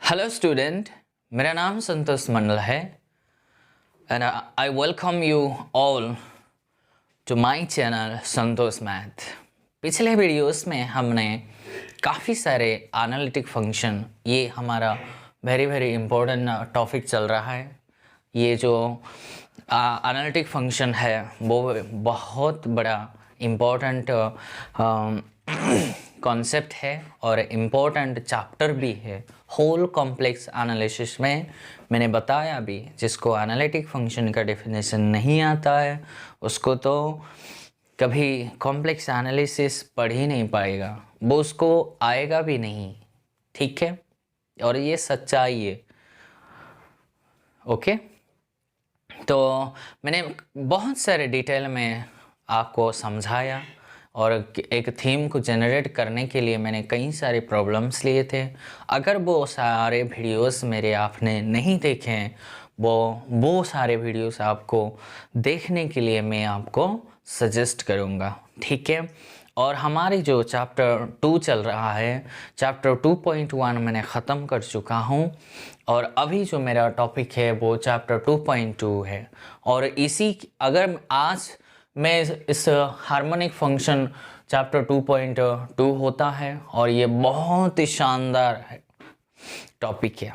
Hello student, मेरा नाम संतोष मंडल है and I welcome you all to my channel Santosh math. पिछले वीडियोस में हमने काफ़ी सारे एनालिटिक फंक्शन, ये हमारा वेरी इम्पोर्टेंट टॉपिक चल रहा है। ये जो एनालिटिक फंक्शन है वो बहुत बड़ा इम्पोर्टेंट कॉन्सेप्ट है और इम्पोर्टेंट चैप्टर भी है होल कॉम्प्लेक्स एनालिसिस में। मैंने बताया भी, जिसको एनालिटिक फंक्शन का डेफिनेशन नहीं आता है उसको तो कभी कॉम्प्लेक्स एनालिसिस पढ़ ही नहीं पाएगा, वो उसको आएगा भी नहीं। ठीक है, और ये सच्चाई है। ओके, तो मैंने बहुत सारे डिटेल में आपको समझाया और एक थीम को जनरेट करने के लिए मैंने कई सारे प्रॉब्लम्स लिए थे। अगर वो सारे वीडियोस मेरे आपने नहीं देखे हैं, वो सारे वीडियोस आपको देखने के लिए मैं आपको सजेस्ट करूँगा। ठीक है, और हमारी जो चैप्टर 2 चल रहा है, चैप्टर 2.1 मैंने ख़त्म कर चुका हूँ और अभी जो मेरा टॉपिक है वो चैप्टर 2.2 है। और इसी अगर आज मैं इस हार्मोनिक फंक्शन चैप्टर 2.2 होता है और ये बहुत ही शानदार है टॉपिक है।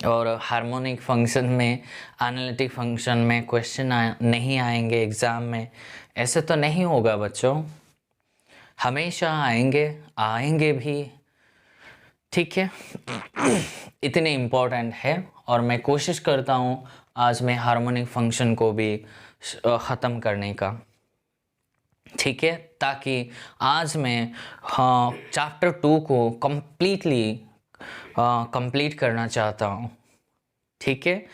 और हार्मोनिक फंक्शन में, एनालिटिक फंक्शन में क्वेश्चन नहीं आएंगे एग्ज़ाम में, ऐसे तो नहीं होगा बच्चों, हमेशा आएंगे भी। ठीक है, इतने इम्पोर्टेंट है और मैं कोशिश करता हूँ आज मैं हार्मोनिक फंक्शन को भी ख़त्म करने का। ठीक है, ताकि आज मैं चैप्टर 2 को कंप्लीट करना चाहता हूँ। ठीक है,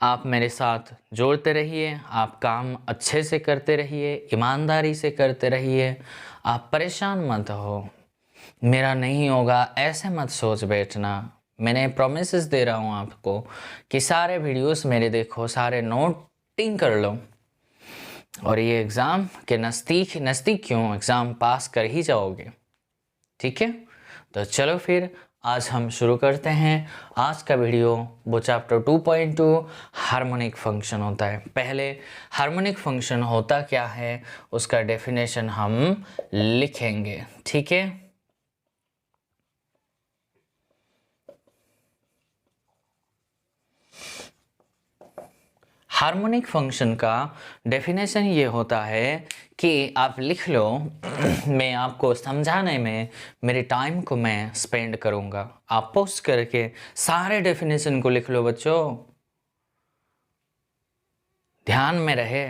आप मेरे साथ जोड़ते रहिए, आप काम अच्छे से करते रहिए, ईमानदारी से करते रहिए, आप परेशान मत हो। मेरा नहीं होगा ऐसे मत सोच बैठना। मैंने प्रोमिसेस दे रहा हूँ आपको कि सारे वीडियोस मेरे देखो, सारे नोटिंग कर लो और ये एग्ज़ाम के नज़दीक क्यों, एग्ज़ाम पास कर ही जाओगे। ठीक है, तो चलो फिर आज हम शुरू करते हैं आज का वीडियो। वो चैप्टर 2.2 हार्मोनिक फंक्शन होता है। पहले हार्मोनिक फंक्शन होता क्या है उसका डेफिनेशन हम लिखेंगे। ठीक है, हार्मोनिक फंक्शन का डेफिनेशन ये होता है कि आप लिख लो, मैं आपको समझाने में मेरे टाइम को मैं स्पेंड करूँगा। आप पोस्ट करके सारे डेफिनेशन को लिख लो बच्चों, ध्यान में रहे।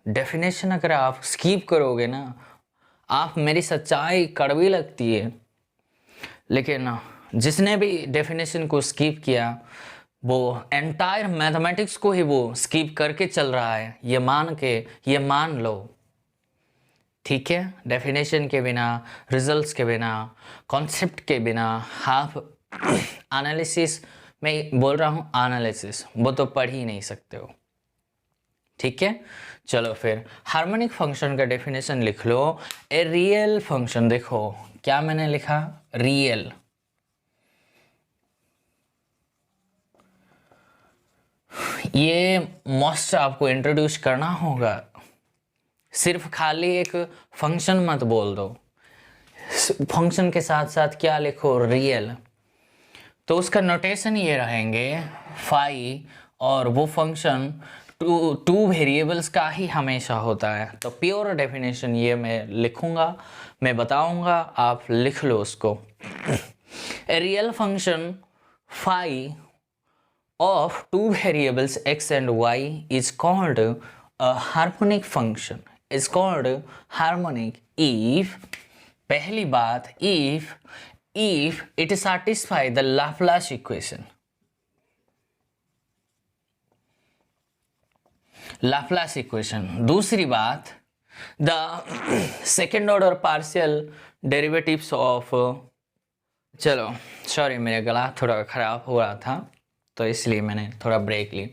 डेफिनेशन अगर आप स्किप करोगे ना, आप मेरी सच्चाई कड़वी लगती है, लेकिन जिसने भी डेफिनेशन को स्किप किया वो एंटायर मैथमेटिक्स को ही वो स्किप करके चल रहा है, ये मान लो। ठीक है, डेफिनेशन के बिना, रिजल्ट्स के बिना, कॉन्सेप्ट के बिना आप एनालिसिस, मैं बोल रहा हूँ एनालिसिस, वो तो पढ़ ही नहीं सकते हो। ठीक है, चलो फिर हार्मोनिक फंक्शन का डेफिनेशन लिख लो। ए रियल फंक्शन, देखो क्या मैंने लिखा, रियल। ये मस्ट आपको इंट्रोड्यूस करना होगा। सिर्फ खाली एक फंक्शन मत बोल दो, फंक्शन के साथ साथ क्या लिखो, रियल। तो उसका नोटेशन ये रहेंगे फाई, और वो फंक्शन टू वेरिएबल्स का ही हमेशा होता है। तो प्योर डेफिनेशन ये मैं लिखूंगा, मैं बताऊंगा, आप लिख लो उसको। A real function phi of two variables x and y is called a harmonic function, is called harmonic if, पहली बात, if it satisfy the Laplace equation, Laplace equation। दूसरी बात, the second order partial derivatives of, चलो sorry मेरा गला थोड़ा ख़राब हो रहा था तो इसलिए मैंने थोड़ा ब्रेक ली।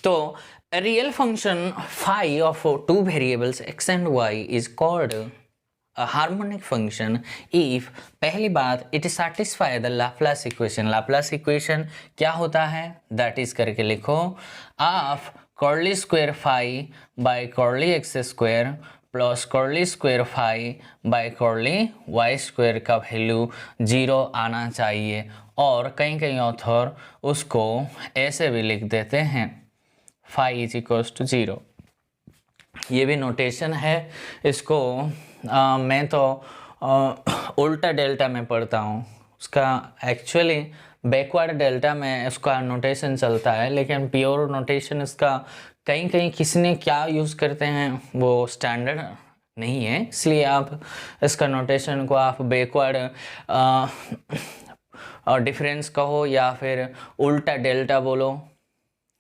तो real function phi of two variables x and y is called harmonic function if, पहली बात, it satisfy the Laplace equation. Laplace equation क्या होता है, दैट इज करके लिखो, of curly square phi by curly x square plus curly square phi by curly y square का value 0 आना चाहिए। और कहीं कहीं ऑथर उसको ऐसे भी लिख देते हैं, फाई इज इक्वल्स टू 0। ये भी नोटेशन है, इसको मैं तो उल्टा डेल्टा में पढ़ता हूँ, उसका एक्चुअली बैकवर्ड डेल्टा में उसका नोटेशन चलता है, लेकिन प्योर नोटेशन इसका कहीं कहीं किसी ने क्या यूज़ करते हैं वो स्टैंडर्ड नहीं है, इसलिए आप इसका नोटेशन को आप बैकवर्ड डिफरेंस कहो या फिर उल्टा डेल्टा बोलो,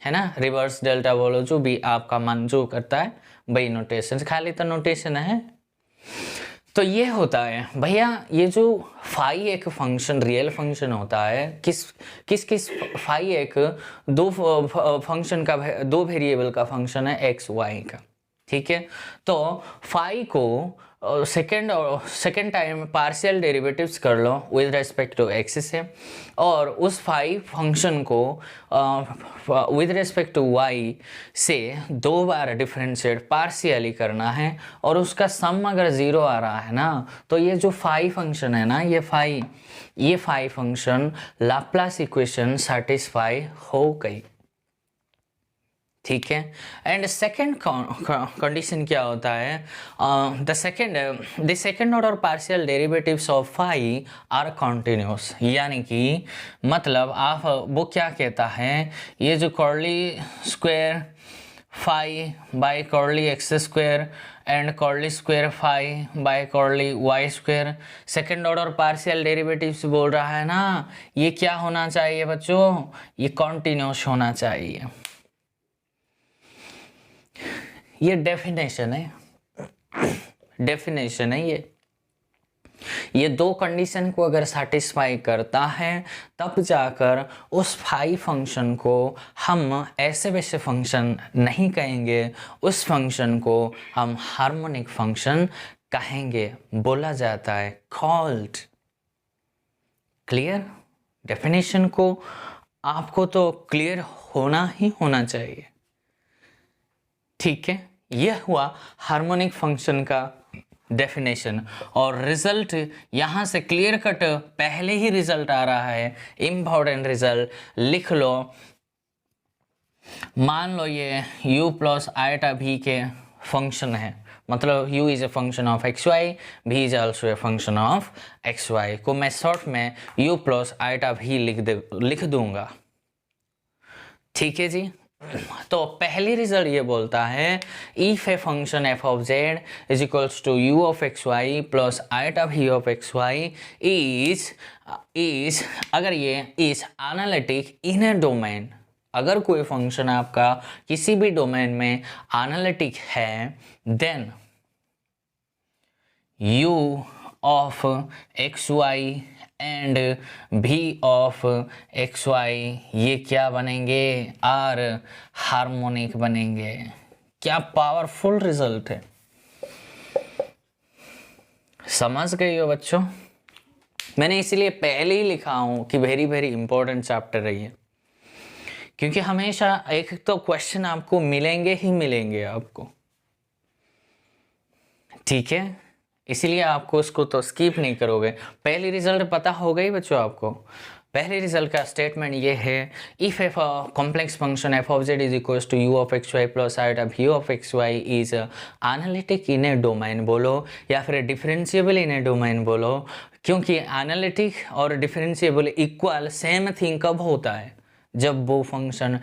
है ना, रिवर्स डेल्टा बोलो, जो भी आपका मन जो करता है वही नोटेशन, खाली तो नोटेशन है। तो ये होता है भैया, ये जो फाई एक फंक्शन रियल फंक्शन होता है, किस किस किस फाई एक दो फंक्शन का, दो वेरिएबल का फंक्शन है एक्स वाई का, ठीक है। तो फाई को सेकेंड टाइम पार्शियल डेरिवेटिव्स कर लो विद रेस्पेक्ट टू एक्स से, और उस फाई फंक्शन को विद रेस्पेक्ट टू वाई से 2 बार डिफरेंशिएट पार्शियली करना है, और उसका सम अगर 0 आ रहा है ना, तो ये जो फाई फंक्शन है ना, ये phi function Laplace equation satisfy हो गई, ठीक है। एंड सेकेंड कंडीशन क्या होता है, the second order partial derivatives of phi are continuous, यानी कि मतलब आप वो क्या कहता है, ये जो curly square phi by curly x square and curly square phi by curly y square, second order partial derivatives बोल रहा है ना, ये क्या होना चाहिए बच्चों, ये कॉन्टिन्यूस होना चाहिए। ये डेफिनेशन है ये 2 कंडीशन को अगर सेटिस्फाई करता है, तब जाकर उस फाई फंक्शन को हम ऐसे वैसे फंक्शन नहीं कहेंगे, उस फंक्शन को हम हार्मोनिक फंक्शन कहेंगे, बोला जाता है कॉल्ड। क्लियर? डेफिनेशन को आपको तो क्लियर होना ही होना चाहिए, ठीक है। यह हुआ हार्मोनिक फंक्शन का डेफिनेशन, और रिजल्ट यहाँ से क्लियर कट पहले ही रिजल्ट आ रहा है, इम्पॉर्टेंट रिजल्ट लिख लो। मान लो ये u प्लस आइटा v के फंक्शन है, मतलब u is a function of x y, v is also a function of x y, को मैं शॉर्ट में u प्लस आइटा v लिख दूंगा, ठीक है जी। तो पहली रिजल्ट ये बोलता है, if a function f of z is equals to u of x y plus iota v of x y is अगर ये is analytic in a domain, अगर कोई फंक्शन आपका किसी भी डोमेन में एनालिटिक है, then u of x Y and v of x y ये क्या बनेंगे, आर हार्मोनिक बनेंगे। क्या पावरफुल रिजल्ट है, समझ गए हो बच्चों? मैंने इसीलिए पहले ही लिखा हूं कि वेरी वेरी इंपॉर्टेंट चैप्टर है ये, क्योंकि हमेशा एक तो क्वेश्चन आपको मिलेंगे ही मिलेंगे आपको, ठीक है। इसीलिए आपको उसको तो स्किप नहीं करोगे। पहली रिजल्ट पता हो गई बच्चों आपको। पहले रिजल्ट का स्टेटमेंट ये है, if f complex function f of z is equal to u of x y plus iota v of x y is analytic in a domain बोलो, या फिर डिफरेंशिएबल इन ए डोमेन बोलो, क्योंकि analytic और differentiable equal same thing कब होता है, जब वो फंक्शन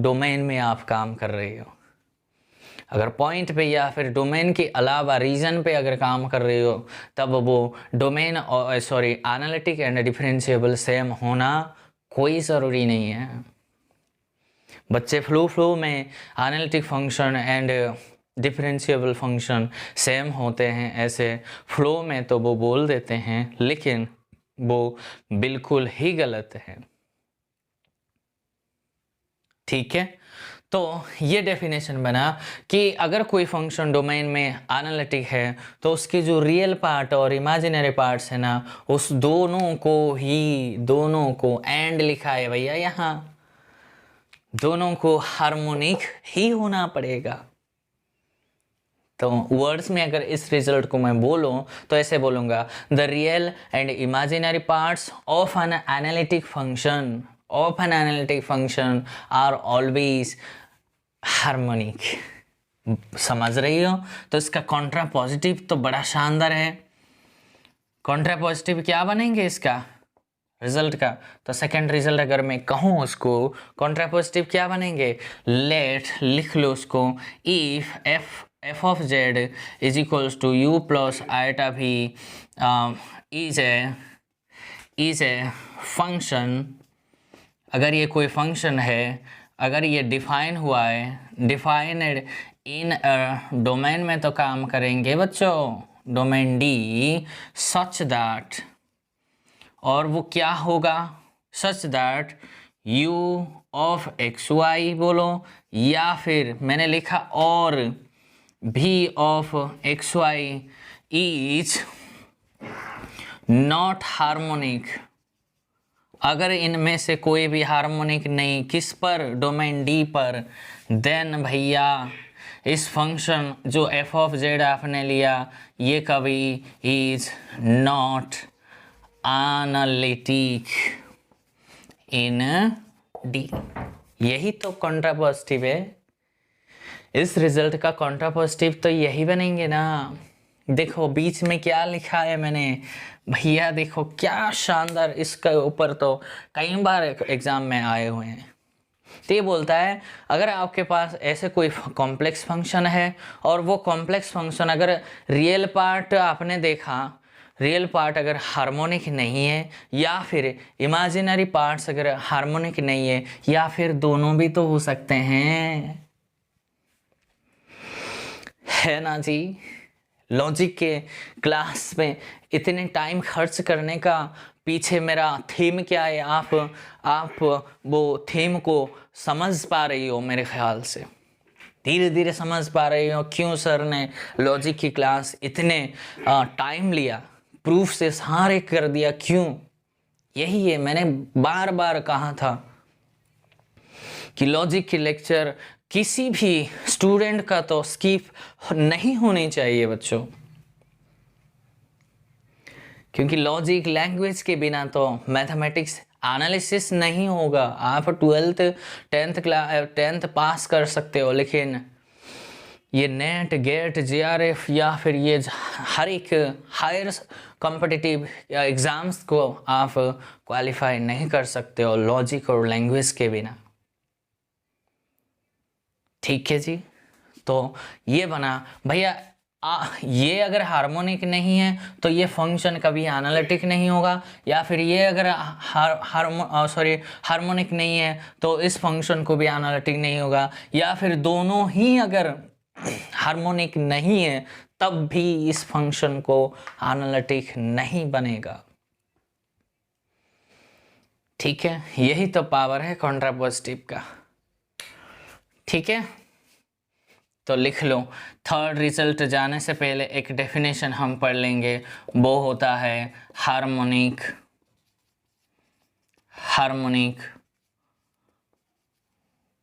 डोमेन में आप काम कर रहे हो। अगर पॉइंट पे या फिर डोमेन के अलावा रीजन पे अगर काम कर रहे हो, तब वो डोमेन और एनालिटिक एंड डिफरेंशिएबल सेम होना कोई ज़रूरी नहीं है। बच्चे फ्लो में analytic function and differentiable function same होते हैं, ऐसे फ्लो में तो वो बोल देते हैं, लेकिन वो बिल्कुल ही गलत है, ठीक है। तो ये डेफिनेशन बना कि अगर कोई फंक्शन डोमेन में एनालिटिक है तो उसके जो रियल पार्ट और इमेजिनरी पार्ट्स है ना, उस दोनों को एंड लिखा है भैया, यहाँ दोनों को हार्मोनिक ही होना पड़ेगा। तो वर्ड्स में अगर इस रिजल्ट को मैं बोलूं तो ऐसे बोलूंगा, the real and imaginary parts of an analytic function are always harmonic. समझ रही हो? तो इसका कॉन्ट्रा पॉजिटिव तो बड़ा शानदार है। कॉन्ट्रा पॉजिटिव क्या बनेंगे इसका रिजल्ट का? तो सेकंड रिजल्ट अगर मैं कहूँ उसको कॉन्ट्रा पॉजिटिव क्या बनेंगे, लेट लिख लो उसको, if f of z is equals to u plus iota v is a function. अगर ये कोई फंक्शन है, अगर ये डिफाइन हुआ है, डिफाइंड इन डोमेन में तो काम करेंगे बच्चों, डोमेन डी, सच दैट, और वो क्या होगा, such that u of x y बोलो, या फिर मैंने लिखा और v of x y is not harmonic. अगर इनमें से कोई भी हार्मोनिक नहीं, किस पर, डोमेन डी पर, देन भैया इस फंक्शन जो f ऑफ जेड आपने लिया ये कभी is not analytic in D. यही तो कॉन्ट्रा पॉजिटिव है। इस रिजल्ट का कॉन्ट्रा पॉजिटिव तो यही बनेंगे ना। देखो बीच में क्या लिखा है मैंने भैया, देखो क्या शानदार, इसके ऊपर तो कई बार एग्जाम में आए हुए हैं। तो ये बोलता है अगर आपके पास ऐसे कोई कॉम्प्लेक्स फंक्शन है और वो कॉम्प्लेक्स फंक्शन अगर रियल पार्ट आपने देखा, रियल पार्ट अगर हार्मोनिक नहीं है, या फिर इमेजिनरी पार्ट्स अगर हार्मोनिक नहीं है, या फिर दोनों भी तो हो सकते हैं, है ना जी। लॉजिक के क्लास में इतने टाइम खर्च करने का पीछे मेरा थीम क्या है, आप वो थीम को समझ पा रही हो मेरे ख्याल से, धीरे धीरे समझ पा रही हो क्यों सर ने लॉजिक की क्लास इतने टाइम लिया, प्रूफ से सारे कर दिया, क्यों? यही है, मैंने बार बार कहा था कि लॉजिक की लेक्चर किसी भी स्टूडेंट का तो स्किप नहीं होनी चाहिए बच्चों, क्योंकि लॉजिक लैंग्वेज के बिना तो मैथमेटिक्स एनालिसिस नहीं होगा। आप 10th पास कर सकते हो, लेकिन ये नेट, गेट, जेआरएफ या फिर ये हर एक हायर कॉम्पिटिटिव एग्ज़ाम्स को आप क्वालिफाई नहीं कर सकते हो लॉजिक और लैंग्वेज के बिना। ठीक है जी। तो ये बना भैया, ये अगर हार्मोनिक नहीं है तो ये फंक्शन कभी एनालिटिक नहीं होगा, या फिर ये अगर हार्मोनिक नहीं है तो इस फंक्शन को भी एनालिटिक नहीं होगा, या फिर दोनों ही अगर हार्मोनिक नहीं है तब भी इस फंक्शन को एनालिटिक नहीं बनेगा। ठीक है, यही तो पावर है कॉन्ट्रा पॉजिटिव का। ठीक है, तो लिख लो। थर्ड रिजल्ट जाने से पहले एक डेफिनेशन हम पढ़ लेंगे, वो होता है हार्मोनिक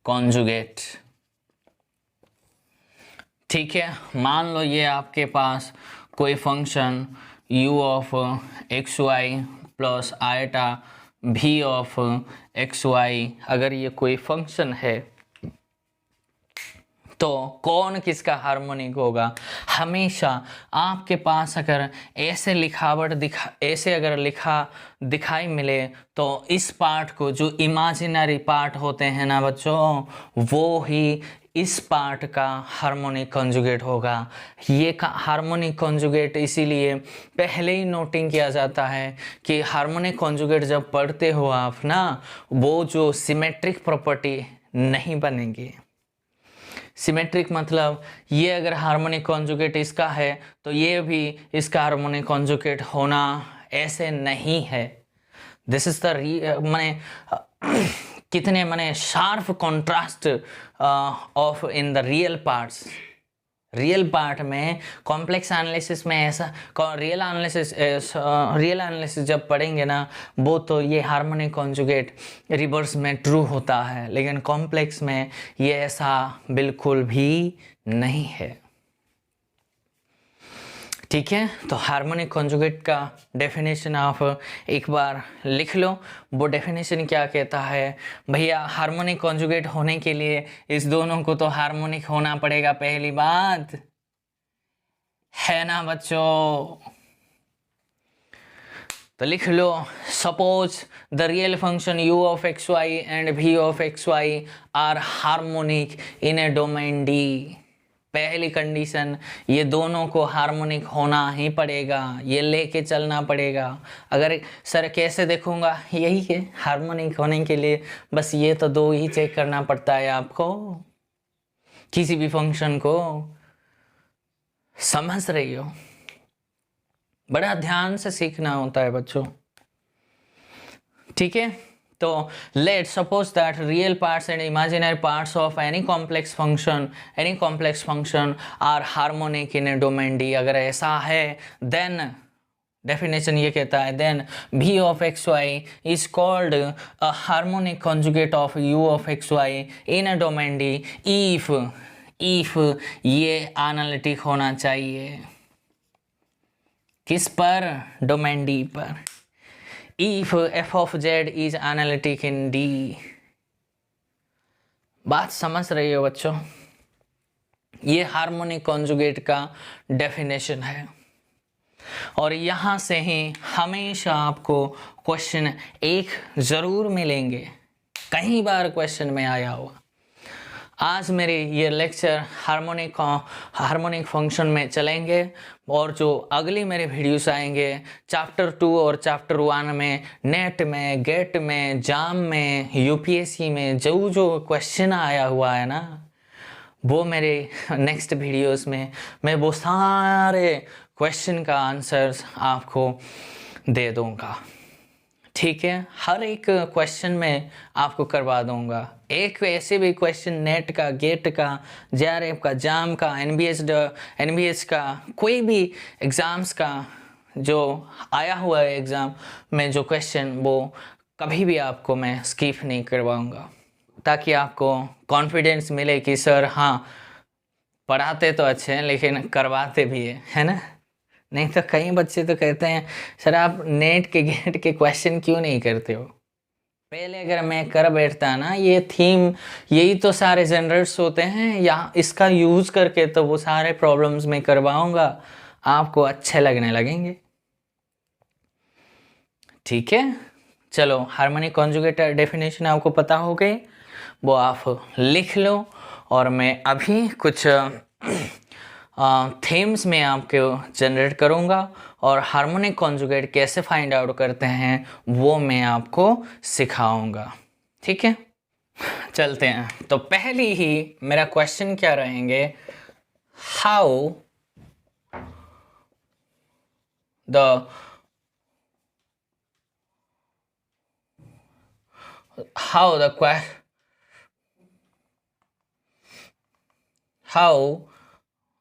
कॉन्जुगेट। ठीक है, मान लो ये आपके पास कोई function u of x y plus iota v of x y, अगर ये कोई फंक्शन है तो कौन किसका हार्मोनिक होगा? हमेशा आपके पास अगर ऐसे लिखावट ऐसे अगर दिखाई मिले तो इस पार्ट को, जो इमेजिनरी पार्ट होते हैं ना बच्चों, वो ही इस पार्ट का हार्मोनिक कॉन्जुगेट होगा। ये हार्मोनिक कॉन्जुगेट इसीलिए पहले ही नोटिंग किया जाता है कि हार्मोनिक कॉन्जुगेट जब पढ़ते हो आप ना, वो जो सिमेट्रिक प्रॉपर्टी नहीं बनेगी। सिमेट्रिक मतलब ये अगर हार्मोनिक कॉन्जुगेट इसका है तो ये भी इसका हार्मोनिक कॉन्जुगेट होना ऐसे नहीं है। दिस इज द माने कितने माने sharp contrast of in the real parts. Real part में कॉम्प्लेक्स एनालिसिस में ऐसा रियल एनालिसिस जब पढ़ेंगे ना, वो तो ये हार्मोनिक कॉन्जुगेट रिवर्स में ट्रू होता है, लेकिन कॉम्प्लेक्स में ये ऐसा बिल्कुल भी नहीं है। ठीक है, तो हार्मोनिक कॉन्जुगेट का डेफिनेशन आप एक बार लिख लो। वो डेफिनेशन क्या कहता है भैया, हार्मोनिक कॉन्जुगेट होने के लिए इस दोनों को तो हार्मोनिक होना पड़ेगा, पहली बात है ना बच्चों। तो लिख लो, suppose the real function u of x Y and v of x Y are harmonic in a domain D। पहली कंडीशन, ये दोनों को हार्मोनिक होना ही पड़ेगा, ये लेके चलना पड़ेगा। अगर सर कैसे देखूंगा, यही है हार्मोनिक होने के लिए बस ये तो दो ही चेक करना पड़ता है आपको, किसी भी फंक्शन को। समझ रही हो, बड़ा ध्यान से सीखना होता है बच्चों। ठीक है, तो let's suppose that real parts and imaginary parts of any complex function are harmonic in a domain D। अगर ऐसा है देन डेफिनेशन ये कहता है, then v of x y is called a harmonic conjugate of u of x y in a domain D if ये analytic होना चाहिए। किस पर? डोमेन D पर। If f of z is analytic in D। बात समझ रही हो बच्चों? ये हार्मोनिक कॉन्जुगेट का डेफिनेशन है, और यहाँ से ही हमेशा आपको क्वेश्चन एक ज़रूर मिलेंगे, कई बार क्वेश्चन में आया हुआ। आज मेरे ये लेक्चर हार्मोनिक फंक्शन में चलेंगे, और जो अगली मेरे वीडियोस आएंगे चैप्टर 2 और चैप्टर 1 में, नेट में, गेट में, जाम में, यूपीएससी में जो क्वेश्चन आया हुआ है ना, वो मेरे नेक्स्ट वीडियोस में मैं वो सारे क्वेश्चन का आंसर्स आपको दे दूँगा। ठीक है, हर एक क्वेश्चन में आपको करवा दूंगा। एक ऐसे भी क्वेश्चन नेट का, गेट का, जेआरएफ का, जाम का, एनबीएस का, कोई भी एग्ज़ाम्स का जो आया हुआ है एग्ज़ाम में जो क्वेश्चन, वो कभी भी आपको मैं स्किप नहीं करवाऊंगा, ताकि आपको कॉन्फिडेंस मिले कि सर हाँ पढ़ाते तो अच्छे हैं लेकिन करवाते भी है ना। नहीं तो कई बच्चे तो कहते हैं सर आप नेट के गेट के क्वेश्चन क्यों नहीं करते हो। पहले अगर मैं कर बैठता ना, ये थीम यही तो सारे जनरेट्स होते हैं, या इसका यूज़ करके तो वो सारे प्रॉब्लम्स में करवाऊंगा, आपको अच्छे लगने लगेंगे। ठीक है, चलो हार्मोनिक कॉन्जुगेट डेफिनेशन आपको पता हो गई, वो आप लिख लो, और मैं अभी कुछ थीम्स में आपको जनरेट करूंगा, और हार्मोनिक कॉन्जुगेट कैसे फाइंड आउट करते हैं वो मैं आपको सिखाऊंगा। ठीक है, चलते हैं। तो पहली ही मेरा क्वेश्चन क्या रहेंगे, how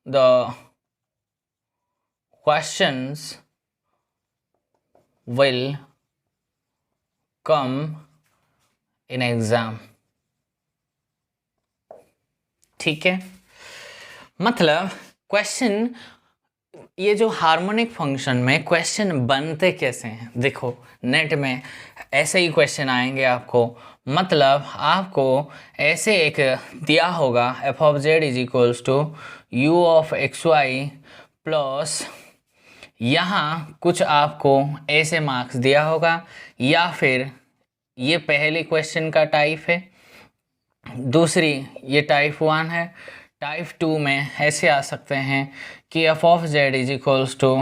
the questions will come in exam। ठीक है, मतलब क्वेश्चन, ये जो हार्मोनिक फंक्शन में क्वेश्चन बनते कैसे हैं, देखो नेट में ऐसे ही क्वेश्चन आएंगे आपको। मतलब आपको ऐसे एक दिया होगा f of z is equals to u of x y plus, यहाँ कुछ आपको ऐसे मार्क्स दिया होगा, या फिर ये पहले क्वेश्चन का टाइप है, दूसरी ये टाइप 1 है, टाइप 2 में ऐसे आ सकते हैं कि f of z is equals to,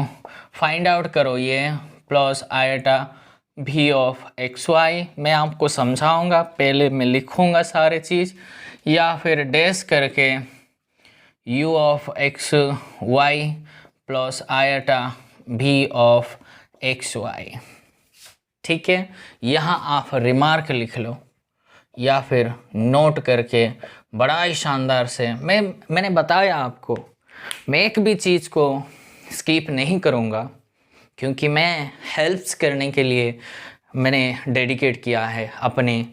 find out करो ये, plus iota v of x y. मैं आपको समझाऊंगा, पहले मैं लिखूंगा सारे चीज़, या फिर डैश करके u of x y plus iota v of x y. ठीक है, यहाँ आप रिमार्क लिख लो, या फिर नोट करके बड़ा ही शानदार से मैंने बताया आपको, मैं एक भी चीज़ को स्किप नहीं करूँगा, क्योंकि मैं हेल्प्स करने के लिए मैंने डेडिकेट किया है अपने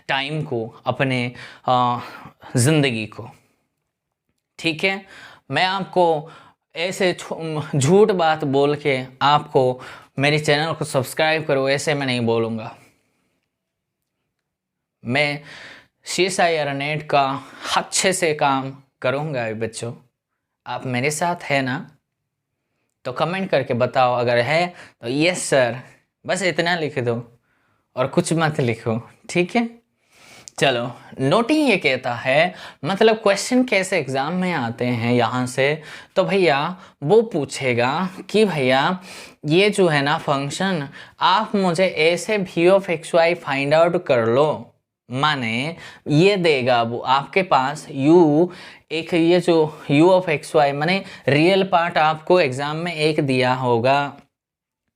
टाइम को, अपने ज़िंदगी को। ठीक है, मैं आपको ऐसे झूठ बात बोल के आपको मेरे चैनल को सब्सक्राइब करो ऐसे मैं नहीं बोलूँगा। मैं CSI अर्नेट का अच्छे से काम करूँगा बच्चों। आप मेरे साथ है ना? तो कमेंट करके बताओ, अगर है तो यस सर, बस इतना लिख दो और कुछ मत लिखो, ठीक है। चलो, नोटिंग ये कहता है, मतलब क्वेश्चन कैसे एग्ज़ाम में आते हैं यहाँ से, तो भैया वो पूछेगा कि भैया ये जो है ना फंक्शन, आप मुझे ऐसे v(x, y) फाइंड आउट कर लो। माने ये देगा वो आपके पास u, एक ये जो u(x, y) माने रियल पार्ट आपको एग्ज़ाम में एक दिया होगा,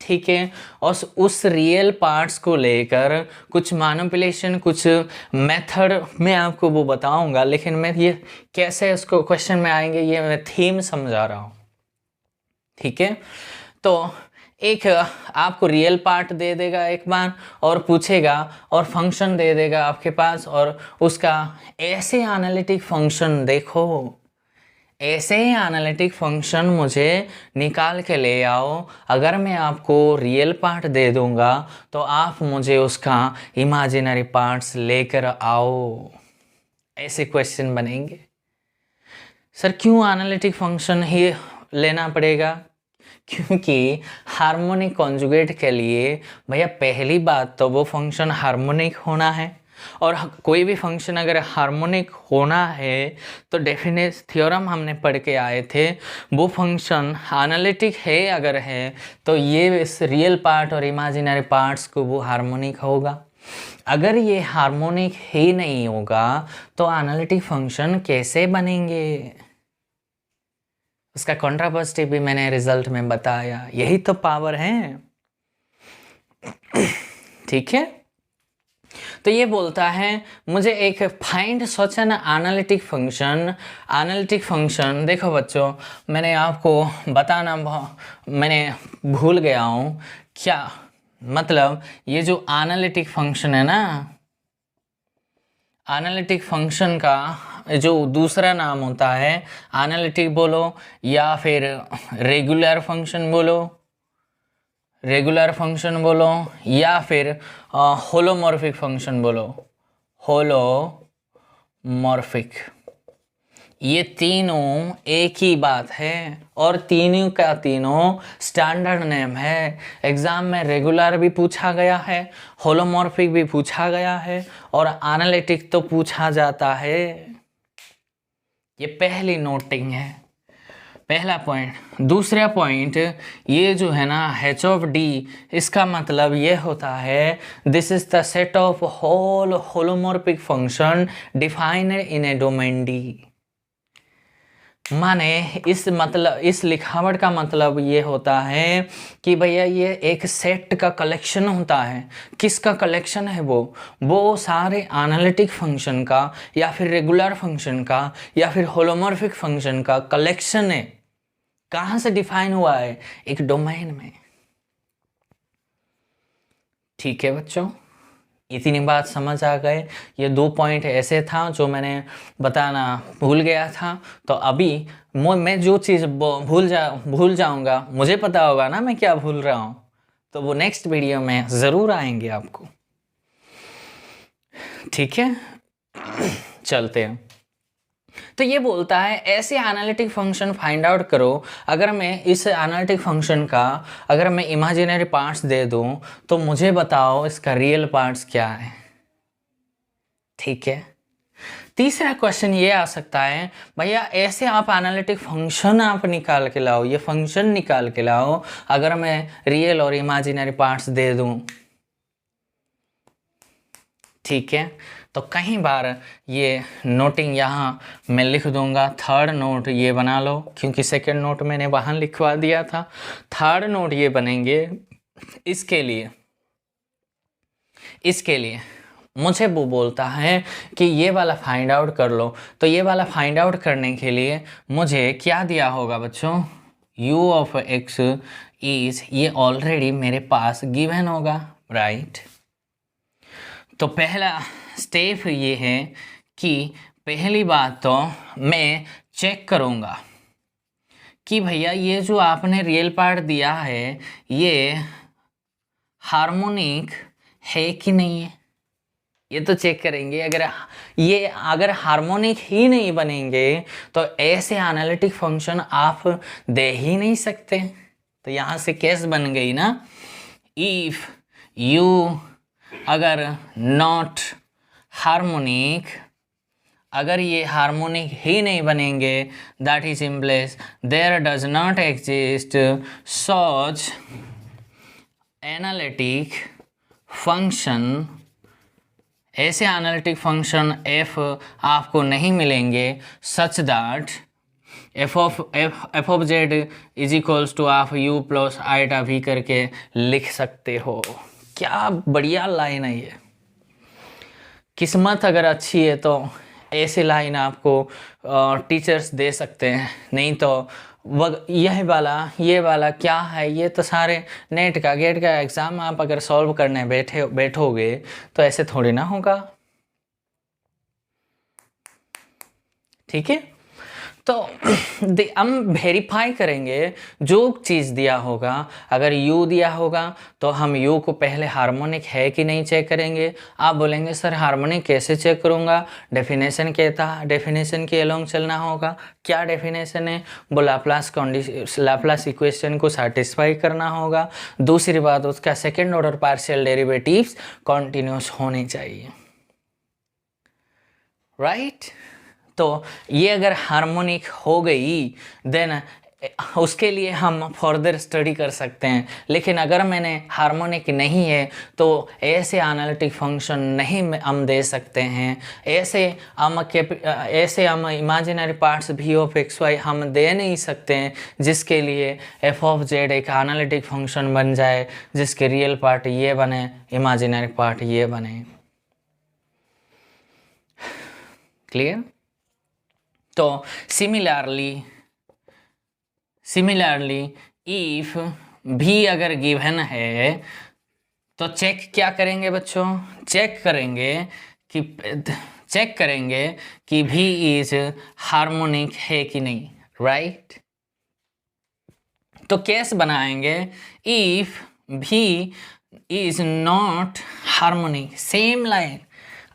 ठीक है। और उस रियल पार्ट्स को लेकर कुछ मैनिपुलेशन, कुछ मेथड मैं आपको वो बताऊंगा, लेकिन मैं ये कैसे उसको क्वेश्चन में आएंगे ये मैं थीम समझा रहा हूँ, ठीक है। तो एक आपको रियल पार्ट दे देगा एक बार और पूछेगा, और फंक्शन दे देगा आपके पास, और उसका ऐसे एनालिटिक फंक्शन देखो, ऐसे ही एनालिटिक फंक्शन मुझे निकाल के ले आओ। अगर मैं आपको रियल पार्ट दे दूंगा तो आप मुझे उसका इमेजिनरी पार्ट्स लेकर आओ। ऐसे क्वेश्चन बनेंगे। सर क्यों एनालिटिक फंक्शन ही लेना पड़ेगा? क्योंकि हार्मोनिक कॉन्जुगेट के लिए भैया पहली बात तो वो फंक्शन हार्मोनिक होना है, और कोई भी फंक्शन अगर हार्मोनिक होना है तो डेफिनेट थ्योरम हमने पढ़ के आए थे, वो फंक्शन एनालिटिक है अगर है तो ये इस रियल पार्ट और इमेजिनरी पार्ट्स को वो हार्मोनिक होगा। अगर ये हार्मोनिक ही नहीं होगा तो एनालिटिक फंक्शन कैसे बनेंगे? उसका कॉन्ट्रापॉजिटिव भी मैंने रिजल्ट में बताया, यही तो पावर है, ठीक है। तो ये बोलता है मुझे एक find such an analytic function. Analytic function देखो बच्चों, मैंने आपको बताना मैंने भूल गया हूँ क्या, मतलब ये जो एनालिटिक फंक्शन है ना, एनालिटिक फंक्शन का जो दूसरा नाम होता है एनालिटिक बोलो या फिर रेगुलर फंक्शन बोलो, रेगुलर फंक्शन बोलो या फिर होलोमॉर्फिक फंक्शन बोलो, होलोमॉर्फिक, ये तीनों एक ही बात है और तीनों का तीनों स्टैंडर्ड नेम है। एग्जाम में रेगुलर भी पूछा गया है, होलोमॉर्फिक भी पूछा गया है और एनालिटिक तो पूछा जाता है। ये पहली नोटिंग है, पहला पॉइंट। दूसरा पॉइंट ये जो है ना h ऑफ d, इसका मतलब ये होता है this is the set of whole holomorphic function defined in a domain d। माने इस लिखावट का मतलब ये होता है कि भैया ये एक सेट का कलेक्शन होता है। किसका कलेक्शन है? वो सारे एनालिटिक फंक्शन का या फिर रेगुलर फंक्शन का या फिर होलोमॉर्फिक फंक्शन का कलेक्शन है। कहाँ से डिफाइन हुआ है? एक डोमेन में, ठीक है बच्चों, इतनी बात समझ आ गए। ये 2 पॉइंट ऐसे था जो मैंने बताना भूल गया था, तो अभी मैं जो चीज़ भूल जाऊंगा, मुझे पता होगा ना मैं क्या भूल रहा हूँ, तो वो नेक्स्ट वीडियो में ज़रूर आएंगे आपको, ठीक है। चलते हैं। तो ये बोलता है ऐसे एनालिटिक फंक्शन फाइंड आउट करो। अगर मैं इस एनालिटिक फंक्शन का अगर मैं इमेजिनरी पार्ट्स दे दूं तो मुझे बताओ इसका रियल पार्ट्स क्या है, ठीक है। तीसरा क्वेश्चन ये आ सकता है भैया ऐसे आप एनालिटिक फंक्शन आप निकाल के लाओ, ये फंक्शन निकाल के लाओ अगर मैं रियल और इमेजिनरी पार्ट्स दे दूं, ठीक है। तो कई बार ये नोटिंग यहाँ मैं लिख दूंगा, थर्ड नोट ये बना लो, क्योंकि सेकंड नोट मैंने वहाँ लिखवा दिया था। थर्ड नोट ये बनेंगे इसके लिए मुझे वो बोलता है कि ये वाला फाइंड आउट कर लो, तो ये वाला फाइंड आउट करने के लिए मुझे क्या दिया होगा बच्चों, u ऑफ x इज, ये ऑलरेडी मेरे पास गिवन होगा, राइट। तो पहला स्टेप ये है कि पहली बात तो मैं चेक करूँगा कि भैया ये जो आपने रियल पार्ट दिया है ये हार्मोनिक है कि नहीं है, ये तो चेक करेंगे। अगर हार्मोनिक ही नहीं बनेंगे तो ऐसे एनालिटिक फंक्शन आप दे ही नहीं सकते। तो यहाँ से केस बन गई ना, इफ यू अगर नॉट हार्मोनिक, अगर ये हार्मोनिक ही नहीं बनेंगे, that is implies there does not exist such analytic function, ऐसे एनालिटिक फंक्शन f आपको नहीं मिलेंगे such that f of z is equals to आप u प्लस आइटा v करके लिख सकते हो। क्या बढ़िया लाइन है ये। किस्मत अगर अच्छी है तो ऐसे लाइन आपको टीचर्स दे सकते हैं, नहीं तो ये वाला क्या है, ये तो सारे नेट का गेट का एग्ज़ाम आप अगर सॉल्व करने बैठोगे तो ऐसे थोड़ी ना होगा, ठीक है। तो हम वेरीफाई करेंगे जो चीज़ दिया होगा। अगर u दिया होगा तो हम u को पहले हार्मोनिक है कि नहीं चेक करेंगे। आप बोलेंगे सर हार्मोनिक कैसे चेक करूँगा, डेफिनेशन डेफिनेशन के अलोंग चलना होगा। क्या डेफिनेशन है, वो लाप्लास इक्वेशन को सेटिस्फाई करना होगा। दूसरी बात उसका second order partial derivatives continuous होने चाहिए, राइट। तो ये अगर हार्मोनिक हो गई देन उसके लिए हम फर्दर स्टडी कर सकते हैं। लेकिन अगर मैंने हार्मोनिक नहीं है तो ऐसे एनालिटिक फंक्शन नहीं हम दे सकते हैं, ऐसे हम imaginary parts v of x y हम दे नहीं सकते हैं जिसके लिए f ऑफ z एक एनालिटिक फंक्शन बन जाए, जिसके रियल पार्ट ये बने, इमेजिनरी पार्ट ये बने। क्लियर। तो सिमिलरली इफ भी अगर गिवन है तो चेक क्या करेंगे बच्चों, चेक करेंगे कि भी इज हार्मोनिक है कि नहीं, राइट। तो केस बनाएंगे इफ भी is not harmonic, same line.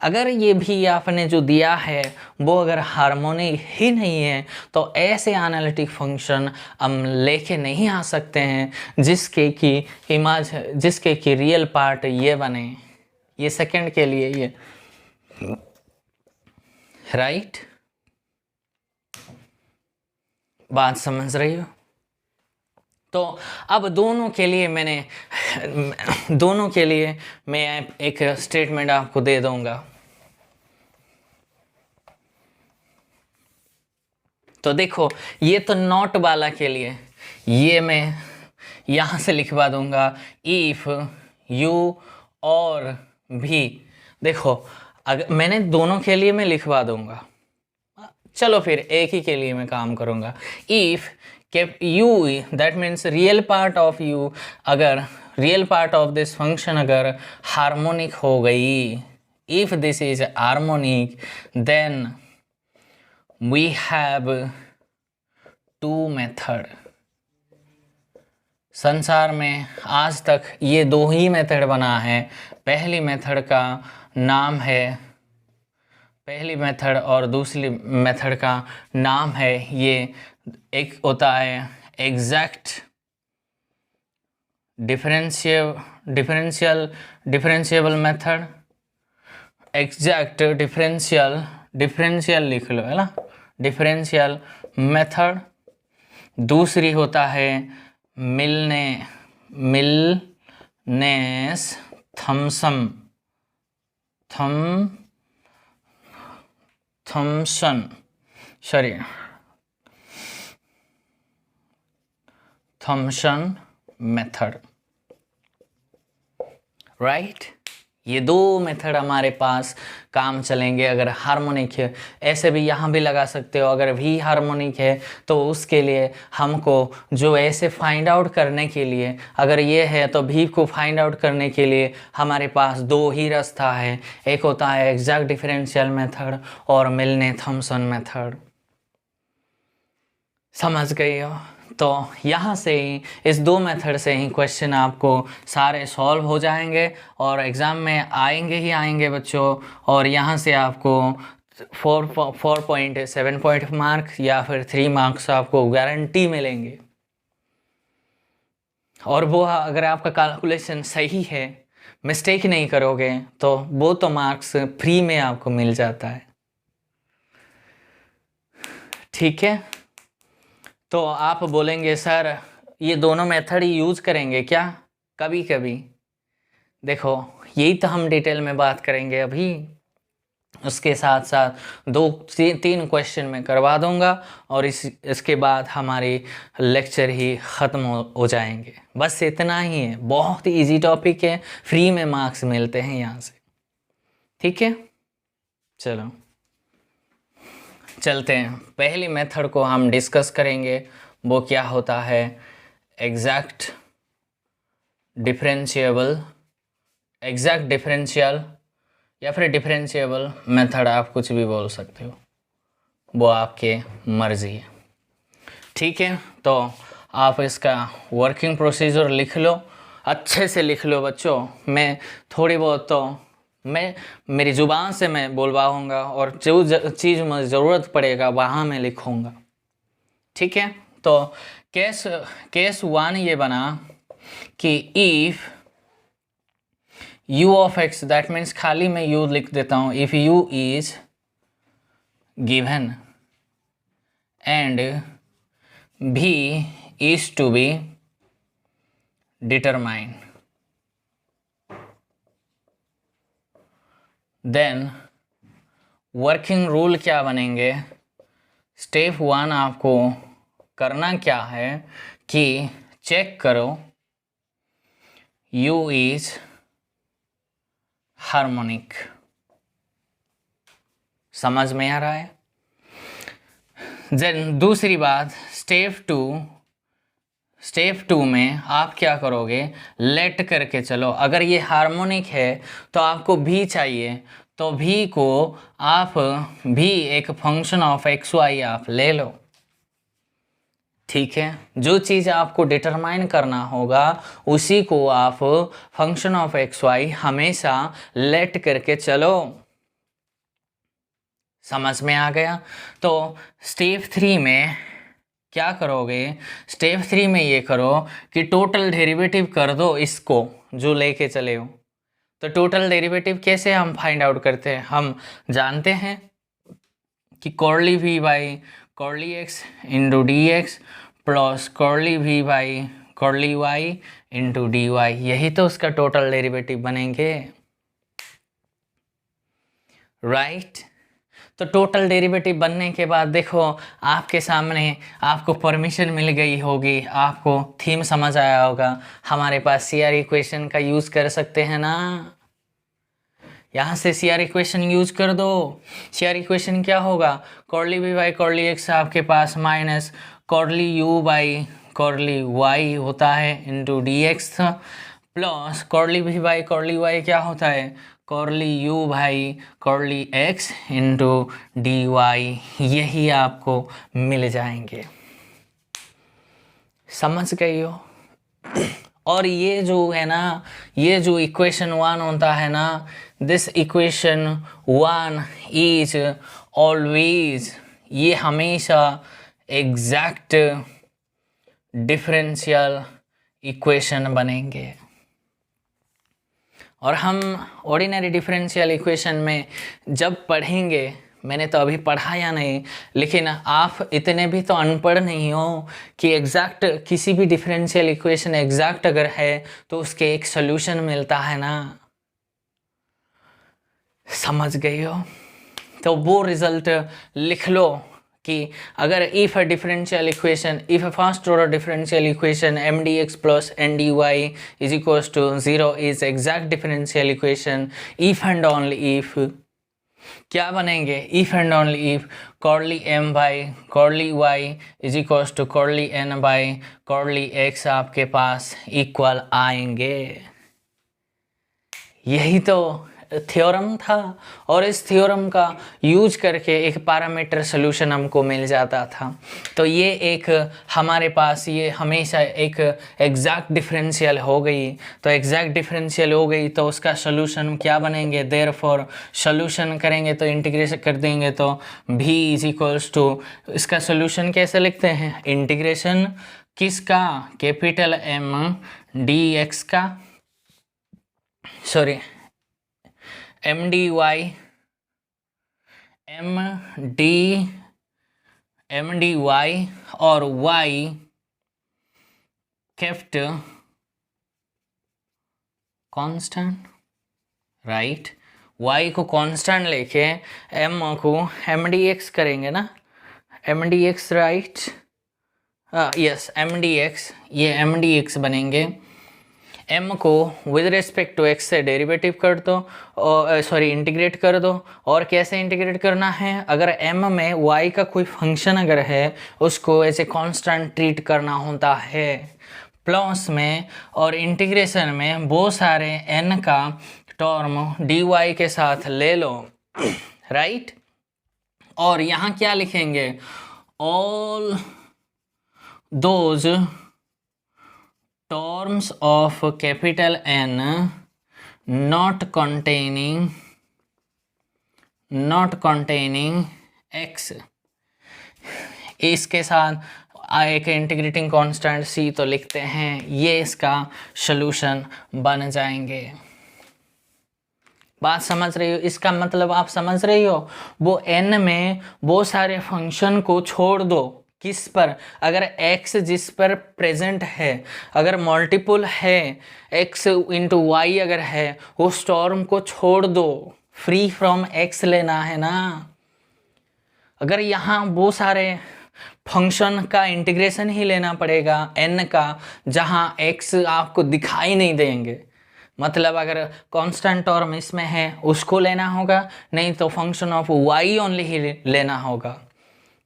अगर ये भी आपने जो दिया है वो अगर हार्मोनिक ही नहीं है तो ऐसे एनालिटिक फंक्शन हम लेके नहीं आ सकते हैं जिसके कि रियल पार्ट ये बने, ये सेकंड के लिए ये, राइट। बात समझ रही हो। तो अब दोनों के लिए मैं एक स्टेटमेंट आपको दे दूंगा। तो देखो ये तो नॉट वाला के लिए ये मैं यहाँ से लिखवा दूंगा इफ u और भी। देखो अगर मैंने दोनों के लिए मैं लिखवा दूंगा, चलो फिर एक ही के लिए मैं काम करूंगा। If u that means real part of u, अगर real part of this function अगर हार्मोनिक हो गई, if this is harmonic then we have two method. संसार में आज तक ये दो ही मेथड बना है। पहली मेथड का नाम है और दूसरी मेथड का नाम है, ये एक होता है exact differentiable method, exact differential लिख लो, है ना, डिफरेंशियल मेथड। दूसरी होता है मिलनेस थॉम्सन मेथड, राइट। ये दो मेथड हमारे पास काम चलेंगे अगर हार्मोनिक है। ऐसे भी यहाँ भी लगा सकते हो, अगर भी हार्मोनिक है तो उसके लिए हमको जो ऐसे फाइंड आउट करने के लिए, अगर ये है तो भी को फाइंड आउट करने के लिए हमारे पास दो ही रास्ता है। एक होता है एग्जैक्ट डिफरेंशियल मेथड और मिलने थॉमसन मेथड। समझ गई हो? तो यहाँ से ही इस दो मेथड से ही क्वेश्चन आपको सारे सॉल्व हो जाएंगे और एग्ज़ाम में आएंगे ही आएंगे बच्चों। और यहाँ से आपको 4.7 पॉइंट मार्क या फिर 3 मार्क्स आपको गारंटी मिलेंगे। और वो अगर आपका कैलकुलेशन सही है, मिस्टेक नहीं करोगे, तो वो तो मार्क्स फ्री में आपको मिल जाता है। ठीक है, तो आप बोलेंगे सर ये दोनों मेथड ही यूज़ करेंगे क्या? कभी कभी। देखो यही तो हम डिटेल में बात करेंगे अभी। उसके साथ साथ 2-3 क्वेश्चन मैं करवा दूंगा और इसके बाद हमारी लेक्चर ही ख़त्म हो जाएंगे। बस इतना ही है, बहुत ही ईजी टॉपिक है, फ्री में मार्क्स मिलते हैं यहाँ से। ठीक है, चलो चलते हैं। पहली मेथड को हम डिस्कस करेंगे, वो क्या होता है एग्जैक्ट डिफरेंशियल या फिर डिफरेंशिएबल मेथड, आप कुछ भी बोल सकते हो, वो आपके मर्जी है। ठीक है, तो आप इसका वर्किंग प्रोसीजर लिख लो, अच्छे से लिख लो बच्चों। मैं थोड़ी बहुत तो मैं मेरी ज़ुबान से मैं बोलवाऊँगा और जो चीज़ मुझे ज़रूरत पड़ेगा वहाँ मैं लिखूँगा। ठीक है, तो केस 1 ये बना कि if u of x, that means खाली मैं u लिख देता हूँ, if u is given and v is to be determined, then working rule क्या बनेंगे। स्टेप 1 आपको करना क्या है कि चेक करो u इज हार्मोनिक। समझ में आ रहा है? देन दूसरी बात, स्टेप 2 में आप क्या करोगे, लेट करके चलो। अगर ये हार्मोनिक है तो आपको भी चाहिए, तो भी को आप भी एक फंक्शन ऑफ एक्स वाई आप ले लो। ठीक है, जो चीज़ आपको डिटरमाइन करना होगा उसी को आप फंक्शन ऑफ एक्स वाई हमेशा लेट करके चलो। समझ में आ गया? तो स्टेप 3 में क्या करोगे, स्टेप 3 में ये करो कि टोटल डेरिवेटिव कर दो इसको जो लेके चले हो। तो टोटल डेरिवेटिव कैसे हम फाइंड आउट करते हैं, हम जानते हैं कि curly v by curly x into D x plus curly v by curly y into D Y, यही तो उसका टोटल डेरिवेटिव बनेंगे, राइट। तो टोटल डेरिवेटिव बनने के बाद देखो आपके सामने आपको परमिशन मिल गई होगी, आपको थीम समझ आया होगा। हमारे पास CR इक्वेशन का यूज़ कर सकते हैं ना, यहाँ से CR इक्वेशन यूज कर दो। CR इक्वेशन क्या होगा, curly v by curly x आपके पास minus curly u by curly y होता है into D x, plus curly v by curly y क्या होता है, curly u by curly x into D Y, यही आपको मिल जाएंगे। समझ गई हो? और ये जो है ना, ये जो इक्वेशन 1 होता है ना, दिस इक्वेशन 1 इज ऑलवेज, ये हमेशा एग्जैक्ट डिफरेंशियल इक्वेशन बनेंगे। और हम ऑर्डिनरी डिफरेंशियल इक्वेशन में जब पढ़ेंगे, मैंने तो अभी पढ़ाया नहीं, लेकिन आप इतने भी तो अनपढ़ नहीं हो कि एग्जैक्ट किसी भी डिफरेंशियल इक्वेशन एग्जैक्ट अगर है तो उसके एक सॉल्यूशन मिलता है ना। समझ गई हो? तो वो रिजल्ट लिख लो कि अगर if differential equation, if first order differential equation M d x plus N d y is equals to 0 is exact differential equation, if and only if क्या बनेंगे, if and only if curly M by curly y is equals to curly N by curly x आपके पास equal आएंगे। यही तो theorem था, और इस थ्योरम का यूज करके एक पैरामीटर सॉल्यूशन हमको मिल जाता था। तो ये एक हमारे पास ये हमेशा एक एग्जैक्ट डिफरेंशियल हो गई, तो एग्जैक्ट डिफरेंशियल हो गई तो उसका सॉल्यूशन क्या बनेंगे, देयरफॉर सॉल्यूशन करेंगे तो इंटीग्रेशन कर देंगे तो v इज इक्वल्स टू, इसका सॉल्यूशन कैसे लिखते हैं, इंटीग्रेशन किसका, कैपिटल M dx का, सॉरी एम डी वाई और y kept constant, right. y को कांस्टेंट लेके m को एम डी एक्स करेंगे ना, M d x, right, yes M d x, ये एम डी एक्स बनेंगे। m को विद रिस्पेक्ट टू x से डेरिवेटिव कर दो, और सॉरी इंटीग्रेट कर दो। और कैसे इंटीग्रेट करना है, अगर m में y का कोई फंक्शन अगर है उसको ऐसे कांस्टेंट ट्रीट करना होता है प्लस में, और इंटीग्रेशन में बहुत सारे n का टर्म dy के साथ ले लो, राइट। और यहाँ क्या लिखेंगे, all those terms of capital N not containing x, इसके साथ एक इंटीग्रेटिंग कांस्टेंट c तो लिखते हैं, ये इसका सॉल्यूशन बन जाएंगे। बात समझ रही हो, इसका मतलब आप समझ रही हो, वो n में बहुत सारे फंक्शन को छोड़ दो, किस पर, अगर x जिस पर प्रेजेंट है, अगर मल्टीपल है x इंटू वाई अगर है, उस टर्म को छोड़ दो, फ्री फ्रॉम x लेना है ना। अगर यहाँ वो सारे फंक्शन का इंटीग्रेशन ही लेना पड़ेगा n का, जहाँ x आपको दिखाई नहीं देंगे, मतलब अगर कांस्टेंट टर्म इसमें है उसको लेना होगा, नहीं तो फंक्शन ऑफ y ओनली ही लेना होगा।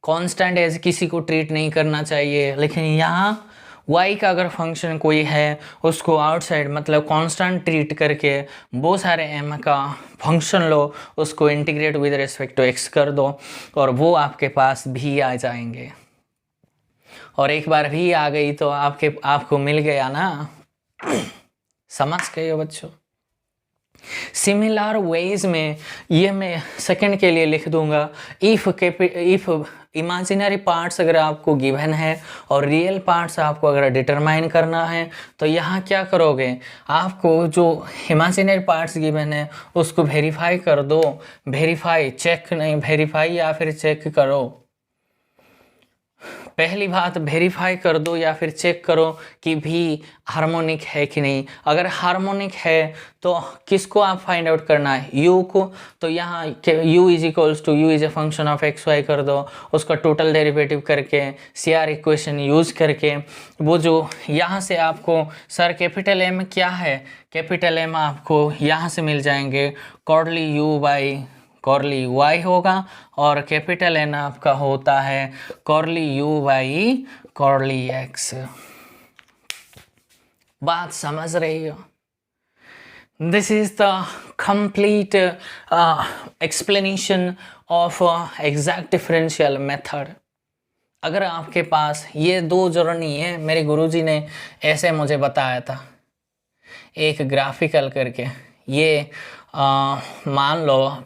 कांस्टेंट एज किसी को ट्रीट नहीं करना चाहिए, लेकिन यहाँ y का अगर फंक्शन कोई है उसको आउटसाइड मतलब कांस्टेंट ट्रीट करके बहुत सारे m का फंक्शन लो, उसको integrate with respect to x कर दो, और वो आपके पास भी आ जाएंगे। और एक बार भी आ गई तो आपको मिल गया ना, समझ गए हो बच्चों। सिमिलर वेज में ये मैं सेकंड के लिए लिख दूंगा, इफ इमेजिनरी पार्ट्स अगर आपको गिवन है और रियल पार्ट्स आपको अगर डिटरमाइन करना है, तो यहाँ क्या करोगे, आपको जो इमेजिनरी पार्ट्स गिवन है उसको वेरीफाई कर दो, वेरीफाई चेक नहीं, वेरीफाई या फिर चेक करो। पहली बात वेरीफाई कर दो या फिर चेक करो कि भी हार्मोनिक है कि नहीं। अगर हार्मोनिक है तो किसको आप फाइंड आउट करना है, u को, तो यहाँ u is equals to u is a function of x y कर दो, उसका टोटल डेरिवेटिव करके CR इक्वेशन यूज करके वो जो यहाँ से आपको सर कैपिटल M क्या है, कैपिटल M आपको यहाँ से मिल जाएंगे curly u by curly y होगा, और कैपिटल N आपका होता है curly u by curly x। बात समझ रही हो? This is the complete explanation of exact differential method. अगर आपके पास ये दो जर्नी है, मेरे गुरुजी ने ऐसे मुझे बताया था एक ग्राफिकल करके, ये मान लो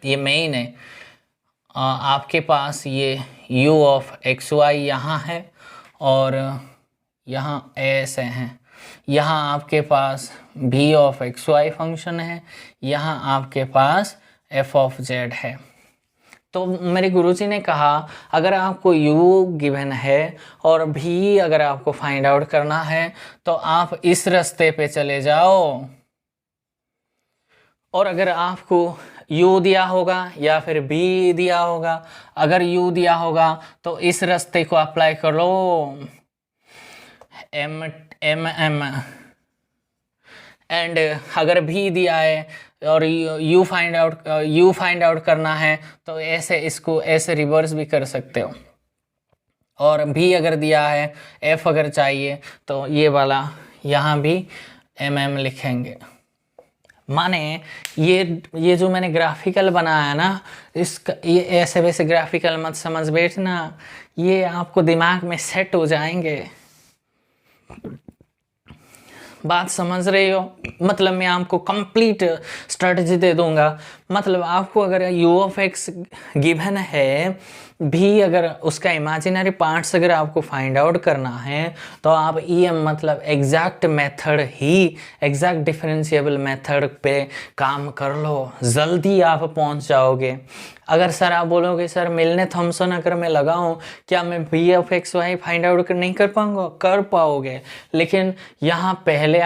ये मेन है, आपके पास ये u ऑफ एक्स वाई यहाँ है और यहाँ ऐसे हैं, यहाँ आपके पास v of x y function है, यहाँ आपके पास f ऑफ z है। तो मेरे गुरुजी ने कहा अगर आपको u गिवन है और v अगर आपको फाइंड आउट करना है तो आप इस रास्ते पे चले जाओ, और अगर आपको u दिया होगा या फिर b दिया होगा। अगर u दिया होगा तो इस रास्ते को अप्लाई कर लो, m m, एंड अगर भी दिया है और यू फाइंड आउट करना है तो ऐसे इसको ऐसे रिवर्स भी कर सकते हो। और भी अगर दिया है, एफ अगर चाहिए तो ये वाला यहाँ भी mm लिखेंगे। माने ये जो मैंने ग्राफिकल बनाया ना, इसका ये ऐसे वैसे ग्राफिकल मत समझ बैठना, ये आपको दिमाग में सेट हो जाएंगे। बात समझ रहे हो? मतलब मैं आपको कंप्लीट स्ट्रेटजी दे दूंगा। मतलब आपको अगर u ऑफ x गिवन है, भी अगर उसका इमेजिनरी पार्ट्स अगर आपको फाइंड आउट करना है तो आप em मतलब एग्जैक्ट मेथड ही, एग्जैक्ट डिफरेंशिएबल मेथड पे काम कर लो, जल्दी आप पहुंच जाओगे। अगर सर आप बोलोगे सर मिलने थॉमसन अगर मैं लगाऊं, क्या मैं v of x y find out नहीं कर पाऊंगा? कर पाओगे, लेकिन यहाँ पहले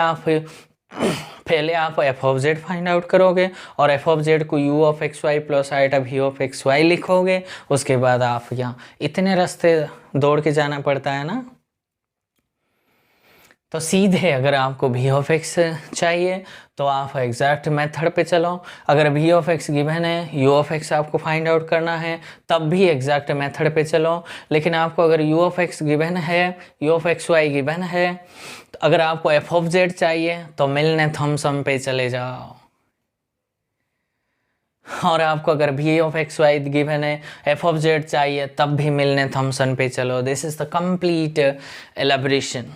आप f of z find out करोगे और एफ ऑफ जेड को u of x y plus iota v of x y लिखोगे। उसके बाद आप यहाँ इतने रास्ते दौड़ के जाना पड़ता है ना, तो सीधे अगर आपको v ऑफ एक्स चाहिए तो आप एग्जैक्ट मेथड पे चलो। अगर v ऑफ एक्स गिवन है, u ऑफ एक्स आपको फाइंड आउट करना है, तब भी एग्जैक्ट मेथड पे चलो। लेकिन आपको अगर u ऑफ एक्स गिवन है, u of x y given है, तो अगर आपको f ऑफ जेड चाहिए तो मिलने थॉमसन पे चले जाओ। और आपको अगर v of x y given है, f ऑफ जेड चाहिए, तब भी मिलने थॉमसन पे चलो। This is the complete elaboration.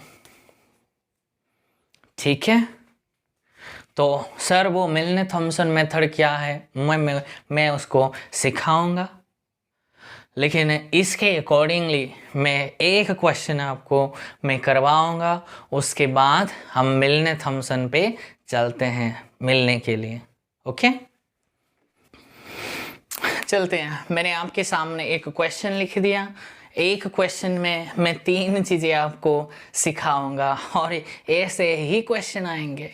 ठीक है, तो सर वो मिलने थॉमसन मेथड क्या है, मैं उसको सिखाऊंगा, लेकिन इसके अकॉर्डिंगली मैं एक क्वेश्चन आपको मैं करवाऊंगा। उसके बाद हम मिलने थॉमसन पे चलते हैं मिलने के लिए। ओके, चलते हैं। मैंने आपके सामने एक क्वेश्चन लिख दिया। एक क्वेश्चन में मैं 3 चीज़ें आपको सिखाऊंगा और ऐसे ही क्वेश्चन आएंगे।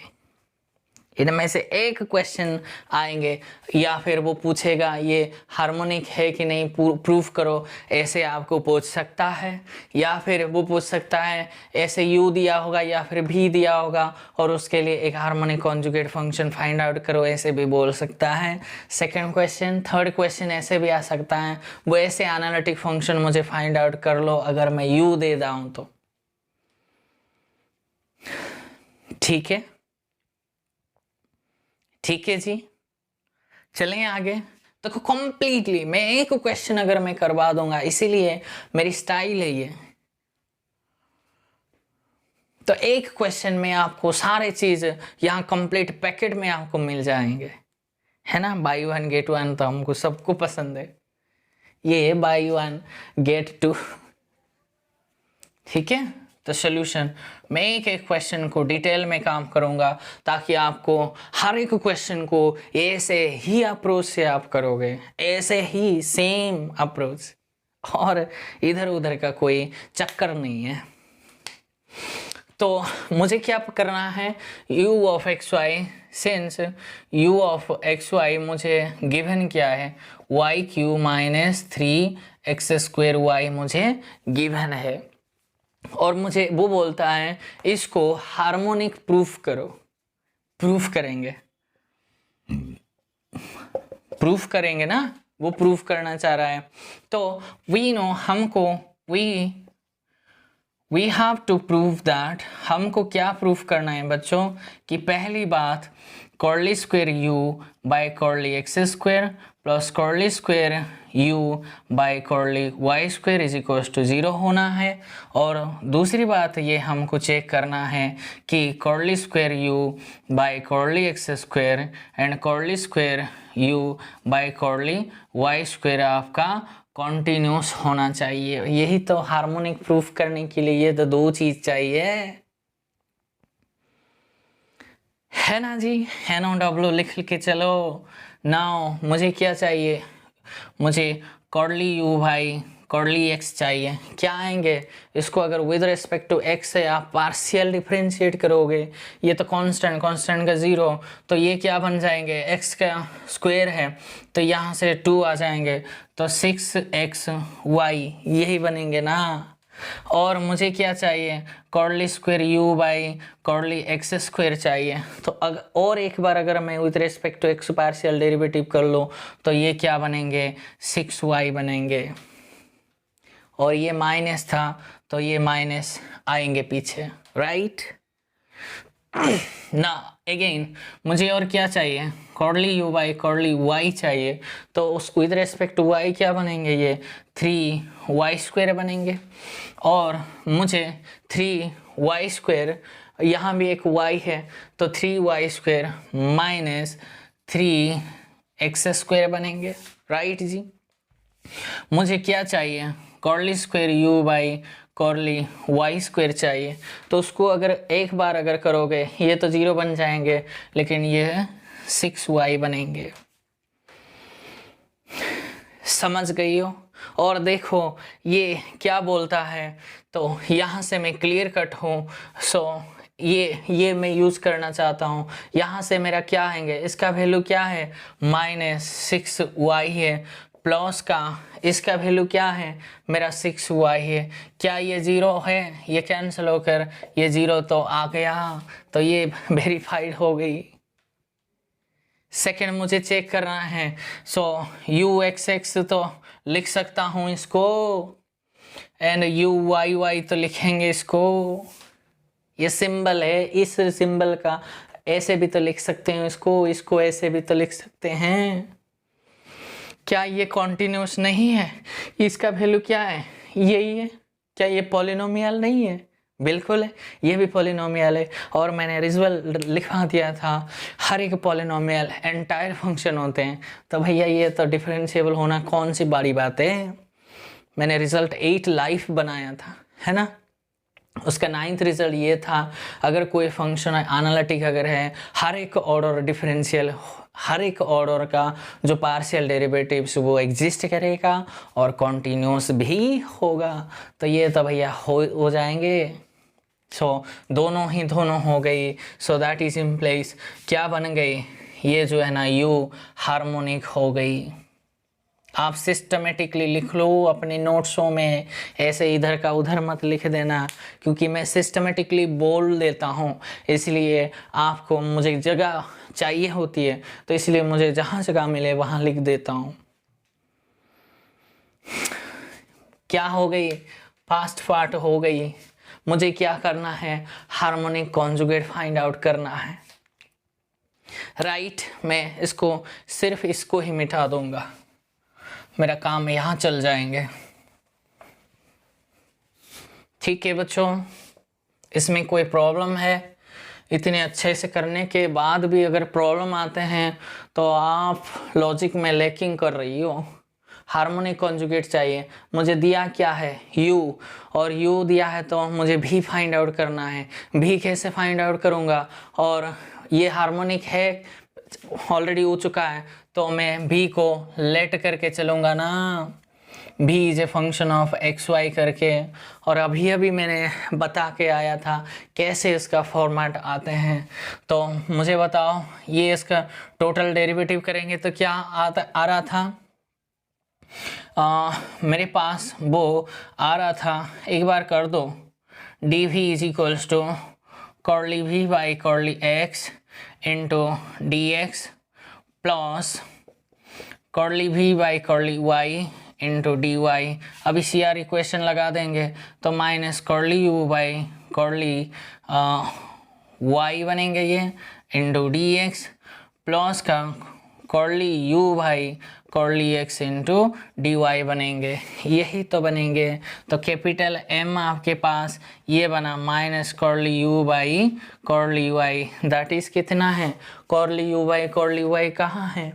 इनमें से एक क्वेश्चन आएंगे, या फिर वो पूछेगा ये हार्मोनिक है कि नहीं प्रूफ करो, ऐसे आपको पूछ सकता है। या फिर वो पूछ सकता है ऐसे u दिया होगा या फिर v दिया होगा और उसके लिए एक harmonic conjugate function find out करो, ऐसे भी बोल सकता है। सेकंड क्वेश्चन, थर्ड क्वेश्चन ऐसे भी आ सकता है, वो ऐसे एनालिटिक फंक्शन मुझे फाइंड आउट कर लो अगर मैं u दे दूँ तो। ठीक है, ठीक है जी, चलें आगे। तो कंप्लीटली मैं एक क्वेश्चन अगर मैं करवा दूंगा, इसीलिए मेरी स्टाइल है ये। तो एक क्वेश्चन में आपको सारे चीज यहाँ कंप्लीट पैकेट में आपको मिल जाएंगे, है ना। बाई 1 गेट 1 तो हमको सबको पसंद है, ये बाई 1 गेट 2। ठीक है, तो सोल्यूशन मैं एक एक क्वेश्चन को डिटेल में काम करूंगा ताकि आपको हर एक क्वेश्चन को ऐसे ही अप्रोच से आप करोगे, ऐसे ही सेम अप्रोच, और इधर उधर का कोई चक्कर नहीं है। तो मुझे क्या करना है, u of x y, since u of x y मुझे गिवन क्या है, y cube minus 3x² y मुझे गिवन है, और मुझे वो बोलता है इसको हार्मोनिक प्रूफ करो। प्रूफ करेंगे ना, वो प्रूफ करना चाह रहा है। तो वी नो, हमको we have to prove that, हमको क्या प्रूफ करना है बच्चों, कि पहली बात curly square u by curly x² plus curly square u by curly y² is equals to 0 होना है। और दूसरी बात ये हमको चेक करना है कि curly square u by curly x² and curly square u by curly y² आपका कॉन्टिन्यूस होना चाहिए। यही तो हार्मोनिक प्रूफ करने के लिए ये तो 2 चीज चाहिए, है ना जी। NOW लिख के चलो। नाउ मुझे क्या चाहिए, मुझे curly u by curly x चाहिए, क्या आएंगे, इसको अगर विद रिस्पेक्ट टू एक्स से आप पार्शियल डिफरेंशिएट करोगे, ये तो कांस्टेंट का 0, तो ये क्या बन जाएंगे, एक्स का स्क्वायर है तो यहाँ से 2 आ जाएंगे, तो 6xy यही बनेंगे ना। और मुझे क्या चाहिए, curly square u by curly x square चाहिए। तो और एक बार अगर मैं with respect to x partial derivative कर लो तो ये क्या बनेंगे, 6y बनेंगे। और ये माइनस था तो ये माइनस आएंगे पीछे, राइट ना। अगेन मुझे और क्या चाहिए, cordially u by curly y चाहिए, तो उस विद रेस्पेक्ट टू y क्या बनेंगे, ये 3y स्क्वायर बनेंगे। और मुझे 3y स्क्वायर, यहाँ भी एक y है तो 3y square minus 3x square बनेंगे, राइट जी। मुझे क्या चाहिए, curly square u by curly y square चाहिए, तो उसको अगर एक बार अगर करोगे ये तो 0 बन जाएंगे, लेकिन ये 6y बनेंगे। समझ गई हो। और देखो ये क्या बोलता है, तो यहाँ से मैं क्लियर कट हूँ, सो ये मैं यूज़ करना चाहता हूँ। यहाँ से मेरा क्या आएंगे, इसका वैल्यू क्या है, -6y है, प्लस का इसका वैल्यू क्या है, मेरा 6y है। क्या ये 0 है, ये कैंसिल होकर ये 0 तो आ गया, तो ये वेरीफाइड हो गई। सेकेंड मुझे चेक करना है, सो u(x)(x) तो लिख सकता हूँ इसको, एंड u(y)(y) तो लिखेंगे इसको। ये सिंबल है, इस सिंबल का ऐसे भी तो लिख सकते हैं इसको ऐसे भी तो लिख सकते हैं। क्या ये कॉन्टिन्यूस नहीं है, इसका वैल्यू क्या है, यही है। क्या ये पॉलिनोमियल नहीं है, बिल्कुल है, ये भी पॉलिनोमियल है। और मैंने रिजल्ट लिखवा दिया था, हर एक पॉलिनोमियल एंटायर फंक्शन होते हैं, तो भैया ये तो डिफरेंशिएबल होना कौन सी बड़ी बात है। मैंने रिजल्ट 8 लाइफ बनाया था, है ना। उसका 9th रिजल्ट ये था, अगर कोई फंक्शन एनालिटिक अगर है, हर एक ऑर्डर डिफरेंशियल, हर एक ऑर्डर का जो पार्शियल डेरिवेटिव्स वो एग्जिस्ट करेगा और कॉन्टिन्यूस भी होगा, तो ये तो भैया हो जाएंगे। सो दोनों हो गई, so that is in place क्या बन गई, ये जो है ना u हार्मोनिक हो गई। आप सिस्टमेटिकली लिख लो अपने नोट्सों में, ऐसे इधर का उधर मत लिख देना, क्योंकि मैं सिस्टमेटिकली बोल देता हूँ, इसलिए आपको मुझे जगह चाहिए होती है, तो इसलिए मुझे जहाँ जगह मिले वहाँ लिख देता हूँ। क्या हो गई, फास्ट पार्ट हो गई। मुझे क्या करना है, हार्मोनिक कॉन्जुगेट फाइंड आउट करना है, राइट। मैं इसको सिर्फ इसको ही मिटा दूंगा, मेरा काम यहाँ चल जाएंगे। ठीक है बच्चों, इसमें कोई प्रॉब्लम है, इतने अच्छे से करने के बाद भी अगर प्रॉब्लम आते हैं तो आप लॉजिक में लैकिंग कर रही हो। हार्मोनिक कॉन्जुगेट चाहिए, मुझे दिया क्या है u, और u दिया है तो मुझे v फाइंड आउट करना है। v कैसे फाइंड आउट करूँगा, और ये हार्मोनिक है ऑलरेडी हो चुका है, तो मैं v को लेट करके चलूँगा ना, v is a function of x y करके। और अभी मैंने बता के आया था कैसे इसका फॉर्मेट आते हैं, तो मुझे बताओ ये इसका टोटल डेरिवेटिव करेंगे तो क्या आ रहा था, मेरे पास वो आ रहा था, एक बार कर दो, dv is equals to curly v by curly x into D x plus curly v by curly y into D y. अभी CR इक्वेशन लगा देंगे तो minus curly u by curly y बनेंगे ये इंटू डी एक्स प्लस का curly u by curly x into D y बनेंगे, यही तो बनेंगे। तो कैपिटल M आपके पास ये बना minus curly u by curly y, that is कितना है, cordially u by curly y कहाँ है,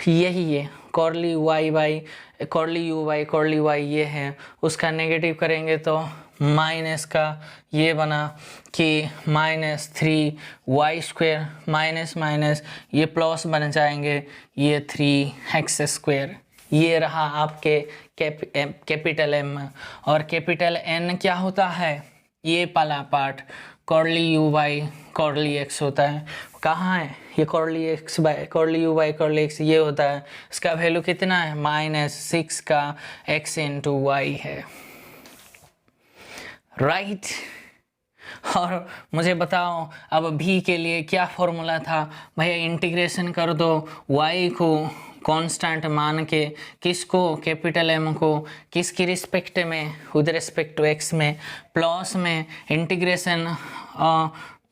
यही है, cordially y by cordially u by curly y ये है। उसका नेगेटिव करेंगे तो माइनस का ये बना कि -3y स्क्वायर माइनस माइनस ये प्लस बन जाएंगे, ये 3x स्क्वायर, ये रहा आपके कैपिटल M, और कैपिटल N क्या होता है, ये वाला part curly you by curly x होता है। कहाँ है ये curly x by curly you by curly x, ये होता है। इसका वैल्यू कितना है, -6 का x इंटू वाई है, राइट। और मुझे बताओ अब v के लिए क्या फॉर्मूला था, भैया इंटीग्रेशन कर दो y को कांस्टेंट मान के, किसको, कैपिटल M को, किसकी रिस्पेक्ट में, विद रिस्पेक्ट टू x में, प्लस में इंटीग्रेशन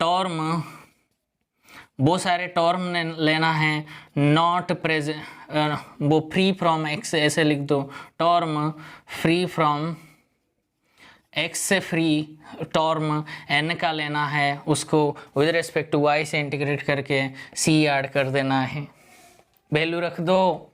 टर्म, वो सारे टर्म लेना है, नॉट प्रेजेंट, वो फ्री फ्रॉम x ऐसे लिख दो, टर्म फ्री फ्रॉम x से फ्री टर्म n का लेना है, उसको विद रिस्पेक्ट टू y से इंटीग्रेट करके c ऐड कर देना है, वैल्यू रख दो।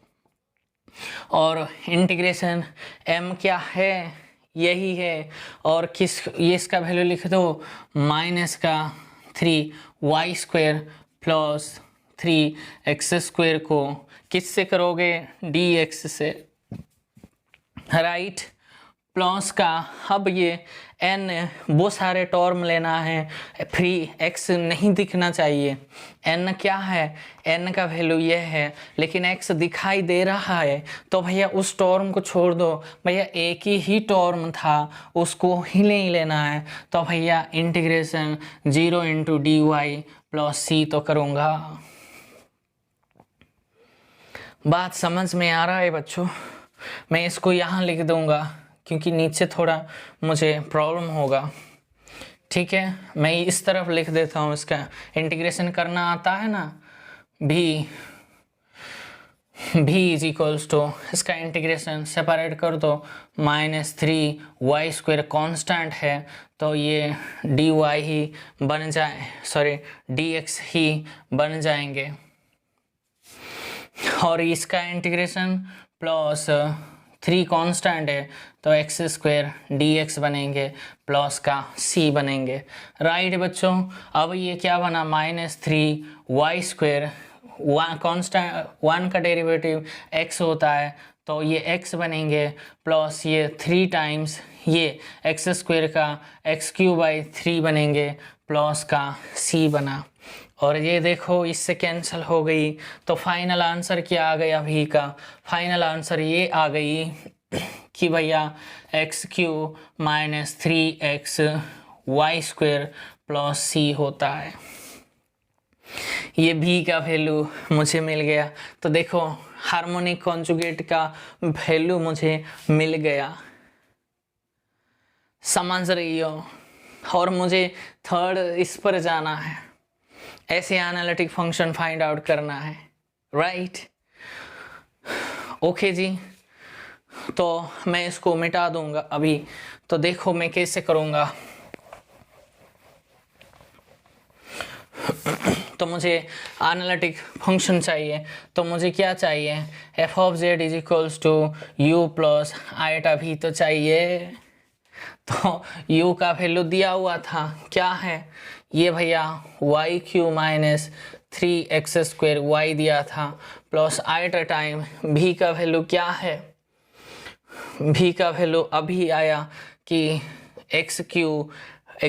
और इंटीग्रेशन m क्या है, यही है, और किस, ये इसका वैल्यू लिख दो, -3y² प्लस 3x² को किससे करोगे, dx से, राइट। प्लस का अब ये n वो सारे टर्म लेना है, फ्री x नहीं दिखना चाहिए, n क्या है, n का वैल्यू ये है, लेकिन x दिखाई दे रहा है, तो भैया उस टर्म को छोड़ दो, भैया एक ही टर्म था उसको ही नहीं लेना है, तो भैया integration 0 into D Y plus C तो करूँगा। बात समझ में आ रहा है बच्चों, मैं इसको यहाँ लिख दूँगा क्योंकि नीचे थोड़ा मुझे प्रॉब्लम होगा, ठीक है। मैं इस तरफ लिख देता हूँ, इसका इंटीग्रेशन करना आता है ना, v इज इक्वल्स टू, इसका इंटीग्रेशन सेपरेट कर दो, -3y² कांस्टेंट है, तो ये dy ही बन जाए, सॉरी dx ही बन जाएंगे, और इसका इंटीग्रेशन प्लस 3 कांस्टेंट है तो x² dx बनेंगे, प्लस का c बनेंगे, राइट बच्चों। अब ये क्या बना, -3y², कांस्टेंट 1 का डेरिवेटिव x होता है, तो ये x बनेंगे, प्लस ये 3 टाइम्स ये x² का x³ बनेंगे, प्लस का c बना, और ये देखो इससे कैंसिल हो गई, तो फाइनल आंसर क्या आ गया v का, फाइनल आंसर ये आ गई कि भैया x³ - 3xy² प्लस c होता है, ये v का वैल्यू मुझे मिल गया। तो देखो हार्मोनिक कॉन्जुगेट का वैल्यू मुझे मिल गया, समझ रही हो। और मुझे थर्ड इस पर जाना है, ऐसे एनालिटिक फंक्शन फाइंड आउट करना है, राइट। ओके जी, तो मैं इसको मिटा दूंगा अभी, तो देखो मैं कैसे करूंगा। तो मुझे एनालिटिक फंक्शन चाहिए, तो मुझे क्या चाहिए, f(z) is equals to u plus iota v तो चाहिए। तो u का वैल्यू दिया हुआ था, क्या है ये भैया, y³ - 3x² y दिया था, प्लस आइटा टाइम v का वैल्यू क्या है, v का वैल्यू अभी आया कि x³ -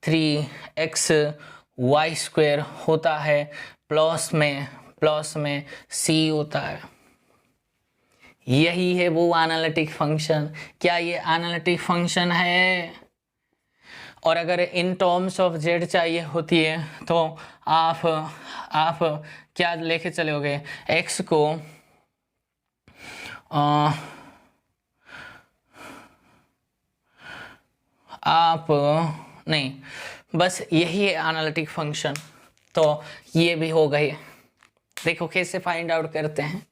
3xy² होता है, प्लस में c होता है, यही है वो एनालिटिक फंक्शन। क्या ये एनालिटिक फंक्शन है? और अगर इन टर्म्स ऑफ z चाहिए होती है तो आप क्या लेके चलोगे, x को आप नहीं, बस यही है एनालिटिक फंक्शन, तो ये भी हो गई। देखो कैसे फाइंड आउट करते हैं,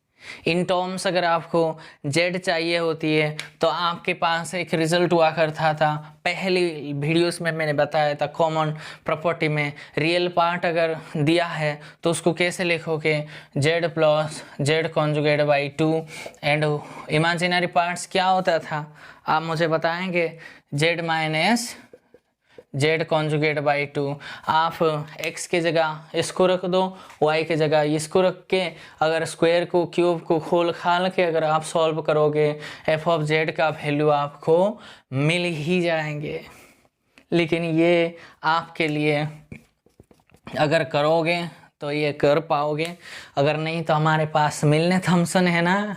इन टर्म्स अगर आपको z चाहिए होती है तो आपके पास एक रिजल्ट हुआ करता था, पहली वीडियोस में मैंने बताया था, कॉमन प्रॉपर्टी में रियल पार्ट अगर दिया है तो उसको कैसे लिखोगे, z plus z conjugate by 2, and imaginary parts क्या होता था आप मुझे बताएंगे, z minus Z conjugate by 2। आप x की जगह इसको रख दो, y की जगह इसको रख के अगर स्क्वायर को क्यूब को खोल खाल के अगर आप सॉल्व करोगे एफ ऑफ जेड का वैल्यू आपको मिल ही जाएंगे। लेकिन ये आपके लिए अगर करोगे तो ये कर पाओगे, अगर नहीं तो हमारे पास मिलने थॉमसन है ना,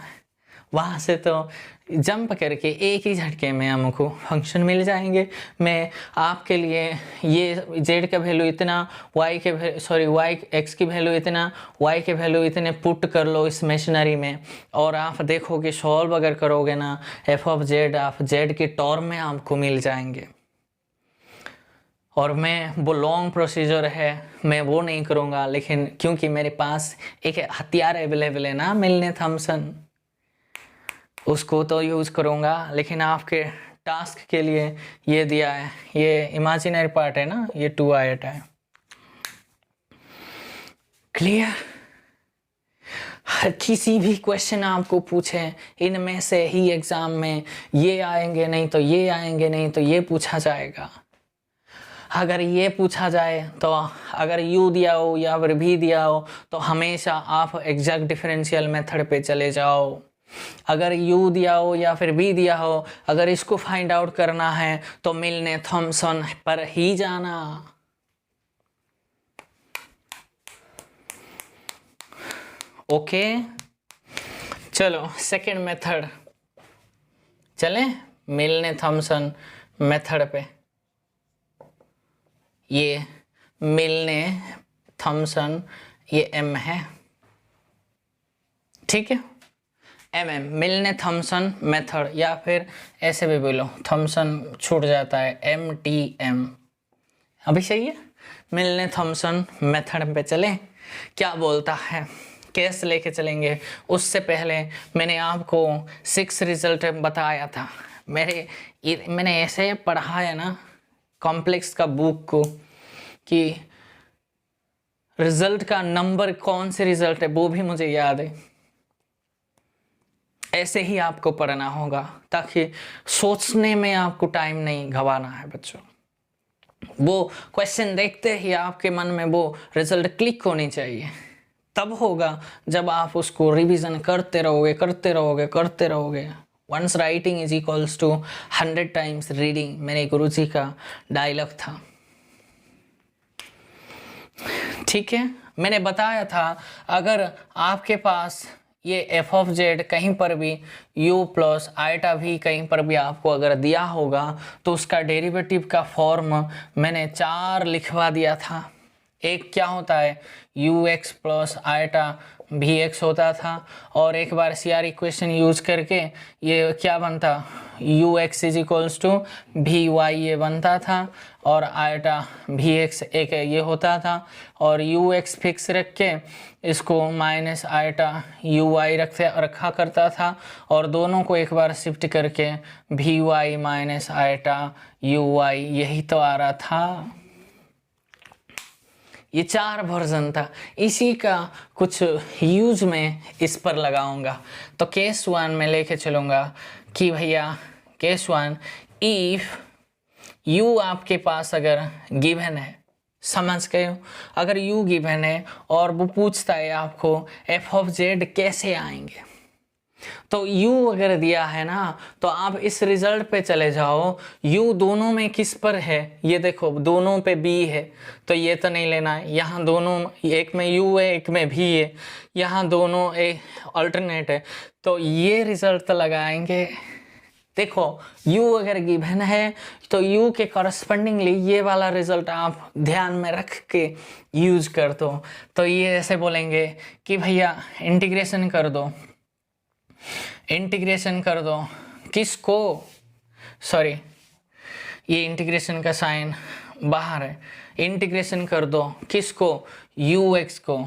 वहाँ से तो जंप करके एक ही झटके में हमको फंक्शन मिल जाएंगे। मैं आपके लिए ये z का वैल्यू इतना, y x की वैल्यू इतना, y के वैल्यू इतने पुट कर लो इस मशीनरी में और आप देखोगे सॉल्व अगर करोगे ना एफ ऑफ जेड, आप जेड के टर्म में आपको मिल जाएंगे। और मैं वो लॉन्ग प्रोसीजर है मैं वो नहीं करूँगा, लेकिन क्योंकि मेरे पास एक हथियार अवेलेबल है ना मिलने थॉमसन, उसको तो यूज़ करूँगा। लेकिन आपके टास्क के लिए ये दिया है, ये इमेजिनरी पार्ट है ना, ये 2 आयट है। क्लियर? किसी भी क्वेश्चन आपको पूछे इनमें से ही एग्जाम में ये आएंगे नहीं तो ये आएंगे नहीं तो ये पूछा जाएगा। अगर ये पूछा जाए तो अगर u दिया हो या फिर v दिया हो तो हमेशा आप एग्जैक्ट डिफरेंशियल मेथड पे चले जाओ। अगर u दिया हो या फिर v दिया हो, अगर इसको फाइंड आउट करना है तो मिलने थॉमसन पर ही जाना। ओके चलो सेकंड मेथड चलें, मिलने थॉमसन मेथड पे। ये मिलने थॉमसन ये m है, ठीक है, mm मिलने थॉमसन मेथड, या फिर ऐसे भी बोलो थॉमसन छूट जाता है MTM, अभी सही है। मिलने थॉमसन मेथड पे चलें, क्या बोलता है, कैसे लेके चलेंगे। उससे पहले मैंने आपको 6 रिजल्ट बताया था, मैंने ऐसे पढ़ाया ना कॉम्प्लेक्स का बुक को कि रिजल्ट का नंबर कौन से रिजल्ट है वो भी मुझे याद है। ऐसे ही आपको पढ़ना होगा ताकि सोचने में आपको टाइम नहीं गंवाना है बच्चों। वो क्वेश्चन देखते ही आपके मन में वो रिजल्ट क्लिक होनी चाहिए, तब होगा जब आप उसको रिवीजन करते रहोगे। Once writing is equals to 100 times reading, मेरे गुरुजी का डायलॉग था, ठीक है। मैंने बताया था अगर आपके पास ये एफ ऑफ जेड कहीं पर भी u प्लस आइटा भी कहीं पर भी आपको अगर दिया होगा तो उसका डेरिवेटिव का फॉर्म मैंने 4 लिखवा दिया था। एक क्या होता है ux प्लस आइटा vx होता था, और एक बार CR इक्वेशन यूज करके ये क्या बनता ux is equals to vy ये बनता था, और आइटा vx एक ये होता था, और ux फिक्स रख के इसको माइनस आइटा uy रखा करता था, और दोनों को एक बार शिफ्ट करके vy माइनस आइटा uy यही तो आ रहा था। ये 4 वर्जन था, इसी का कुछ यूज में इस पर लगाऊंगा। तो केस 1 में लेके चलूँगा कि भैया केस 1 इफ u आपके पास अगर गिवन है, समझ गए हो, अगर u गिवन है और वो पूछता है आपको f ऑफ z कैसे आएंगे, तो u अगर दिया है ना तो आप इस रिजल्ट पे चले जाओ। u दोनों में किस पर है, ये देखो दोनों पे b है तो ये तो नहीं लेना है, यहाँ दोनों एक में u है एक में v है, यहाँ दोनों अल्टरनेट है तो ये रिजल्ट तो लगाएंगे। देखो u अगर गिवन है तो u के करस्पॉन्डिंगली ये वाला रिजल्ट आप ध्यान में रख के यूज कर दो। तो ये ऐसे बोलेंगे कि भैया इंटीग्रेशन कर दो किसको, सॉरी ये इंटीग्रेशन का साइन बाहर है, इंटीग्रेशन कर दो किसको ux को,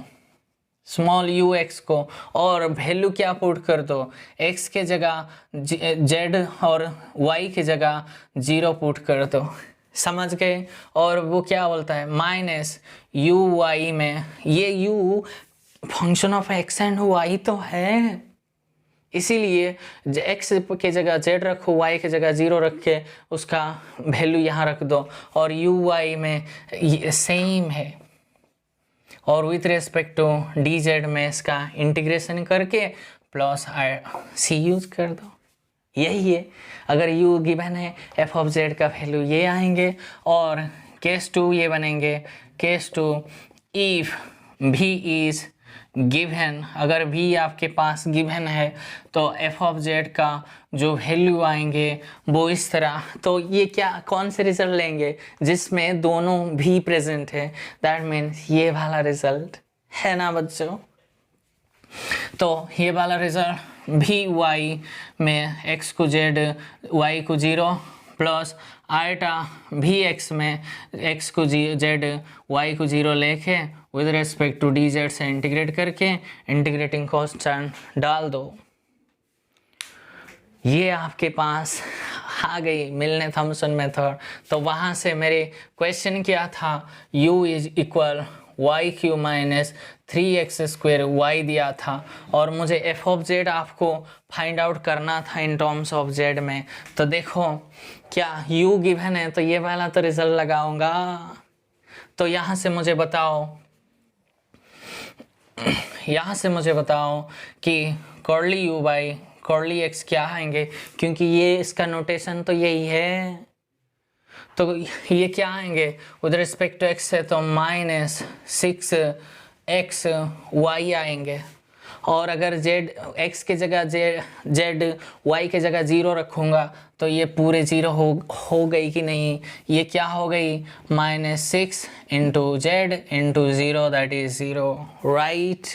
स्मॉल ux को, और वैल्यू क्या पुट कर दो x के जगह z और y के जगह 0 पुट कर दो, समझ गए। और वो क्या बोलता है माइनस uy में, ये u function of x and y तो है, इसीलिए x के जगह z रखो, y के जगह 0 रख के उसका वैल्यू यहाँ रख दो, और u y में सेम है, और विथ रेस्पेक्ट टू dz में इसका इंटीग्रेशन करके प्लस c यूज कर दो। यही है, अगर u गिवन है f ऑफ z का वैल्यू ये आएंगे, और केस 2 ये बनेंगे, case 2 if v is given, अगर v आपके पास गिवन है तो f ऑफ z का जो वैल्यू आएंगे वो इस तरह। तो ये क्या, कौन से रिजल्ट लेंगे जिसमें दोनों v प्रेजेंट है, दैट मीन्स ये वाला रिजल्ट है ना बच्चों। तो ये वाला रिजल्ट भी y में x को z y को 0 प्लस आयटा भी x में x को z y को 0 लेके विद रेस्पेक्ट टू dz से इंटीग्रेट करके इंटीग्रेटिंग कांस्टेंट डाल दो। ये आपके पास आ गई मिलने थॉमसन मेथड। तो वहाँ से मेरे क्वेश्चन क्या था, u is equal y cube minus 3x² y दिया था, और मुझे f ऑफ z आपको फाइंड आउट करना था इन टर्म्स ऑफ z में। तो देखो क्या u गिवन है, तो ये वाला तो रिजल्ट लगाऊंगा। तो यहाँ से मुझे बताओ कि curly u by curly x क्या आएंगे, क्योंकि ये इसका नोटेशन तो यही है। तो ये क्या आएंगे विद रिस्पेक्ट टू x है, तो -6xy आएंगे, और अगर z x के जगह z y के जगह 0 रखूँगा तो ये पूरे 0 हो गई कि नहीं, ये क्या हो गई -6 into z into 0 that is 0, right.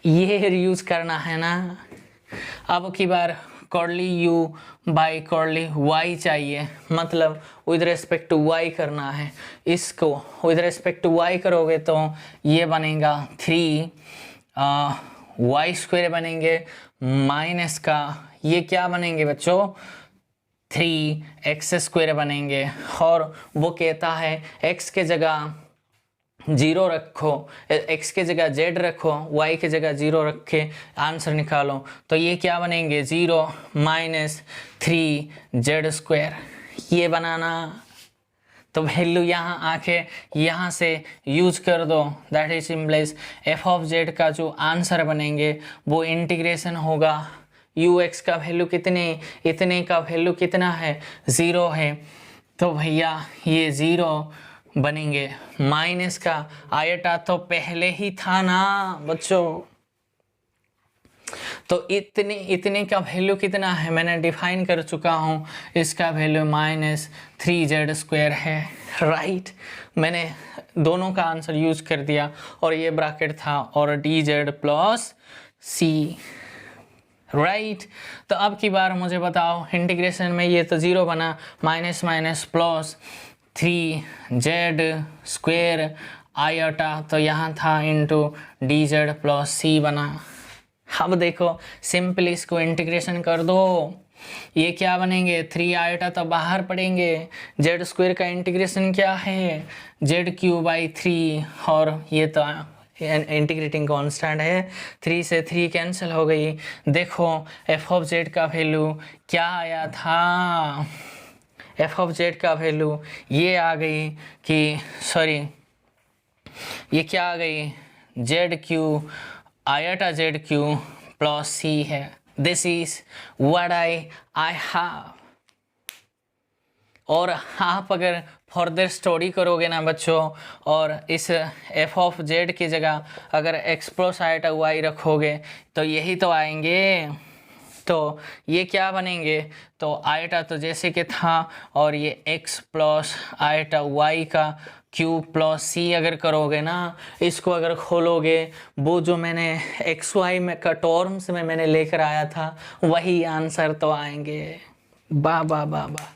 ये यूज करना है ना। अब की बार curly u by curly y चाहिए, मतलब विद रेस्पेक्ट टू y करना है। इसको विद रेस्पेक्ट टू y करोगे तो ये बनेगा 3y² बनेंगे, माइनस का ये क्या बनेंगे बच्चों 3x² बनेंगे, और वो कहता है x के जगह 0 रखो, x के जगह z रखो, y के जगह 0 रख के आंसर निकालो। तो ये क्या बनेंगे 0 माइनस 3z², ये बनाना। तो वैल्यू यहाँ आके यहाँ से यूज कर दो, that is implies f of z का जो आंसर बनेंगे वो इंटीग्रेशन होगा ux का वैल्यू इतने का वैल्यू कितना है 0 है, तो भैया ये 0 बनेंगे, माइनस का आयटा तो पहले ही था ना बच्चों। तो इतने का वैल्यू कितना है मैंने डिफाइन कर चुका हूँ, इसका वैल्यू -3z² है, राइट। मैंने दोनों का आंसर यूज कर दिया, और ये ब्रैकेट था और dz प्लस c, राइट। तो अब की बार मुझे बताओ इंटीग्रेशन में ये तो 0 बना, minus minus plus 3z² eta, तो यहाँ था इंटू dz प्लस c बना। अब देखो सिंपली इसको इंटीग्रेशन कर दो, ये क्या बनेंगे 3 आयटा तो बाहर पड़ेंगे, z² का इंटीग्रेशन क्या है z³/3, और ये तो इंटीग्रेटिंग कांस्टेंट है, 3 से 3 कैंसिल हो गई। देखो f ऑफ z का वैल्यू क्या आया था, f ऑफ z का वैल्यू ये आ गई कि सॉरी ये क्या आ गई z³ eta z³ plus c है। This is what I have. और आप अगर फर्दर स्टडी करोगे ना बच्चों, और इस f ऑफ z की जगह अगर x प्लस आयटा y रखोगे तो यही तो आएंगे। तो ये क्या बनेंगे, तो आयटा तो जैसे कि था, और ये x प्लस आयटा y का क्यूब प्लस c अगर करोगे ना, इसको अगर खोलोगे वो जो मैंने xy में का टर्म्स में मैंने लेकर आया था वही आंसर तो आएंगे। बा बा बा बा,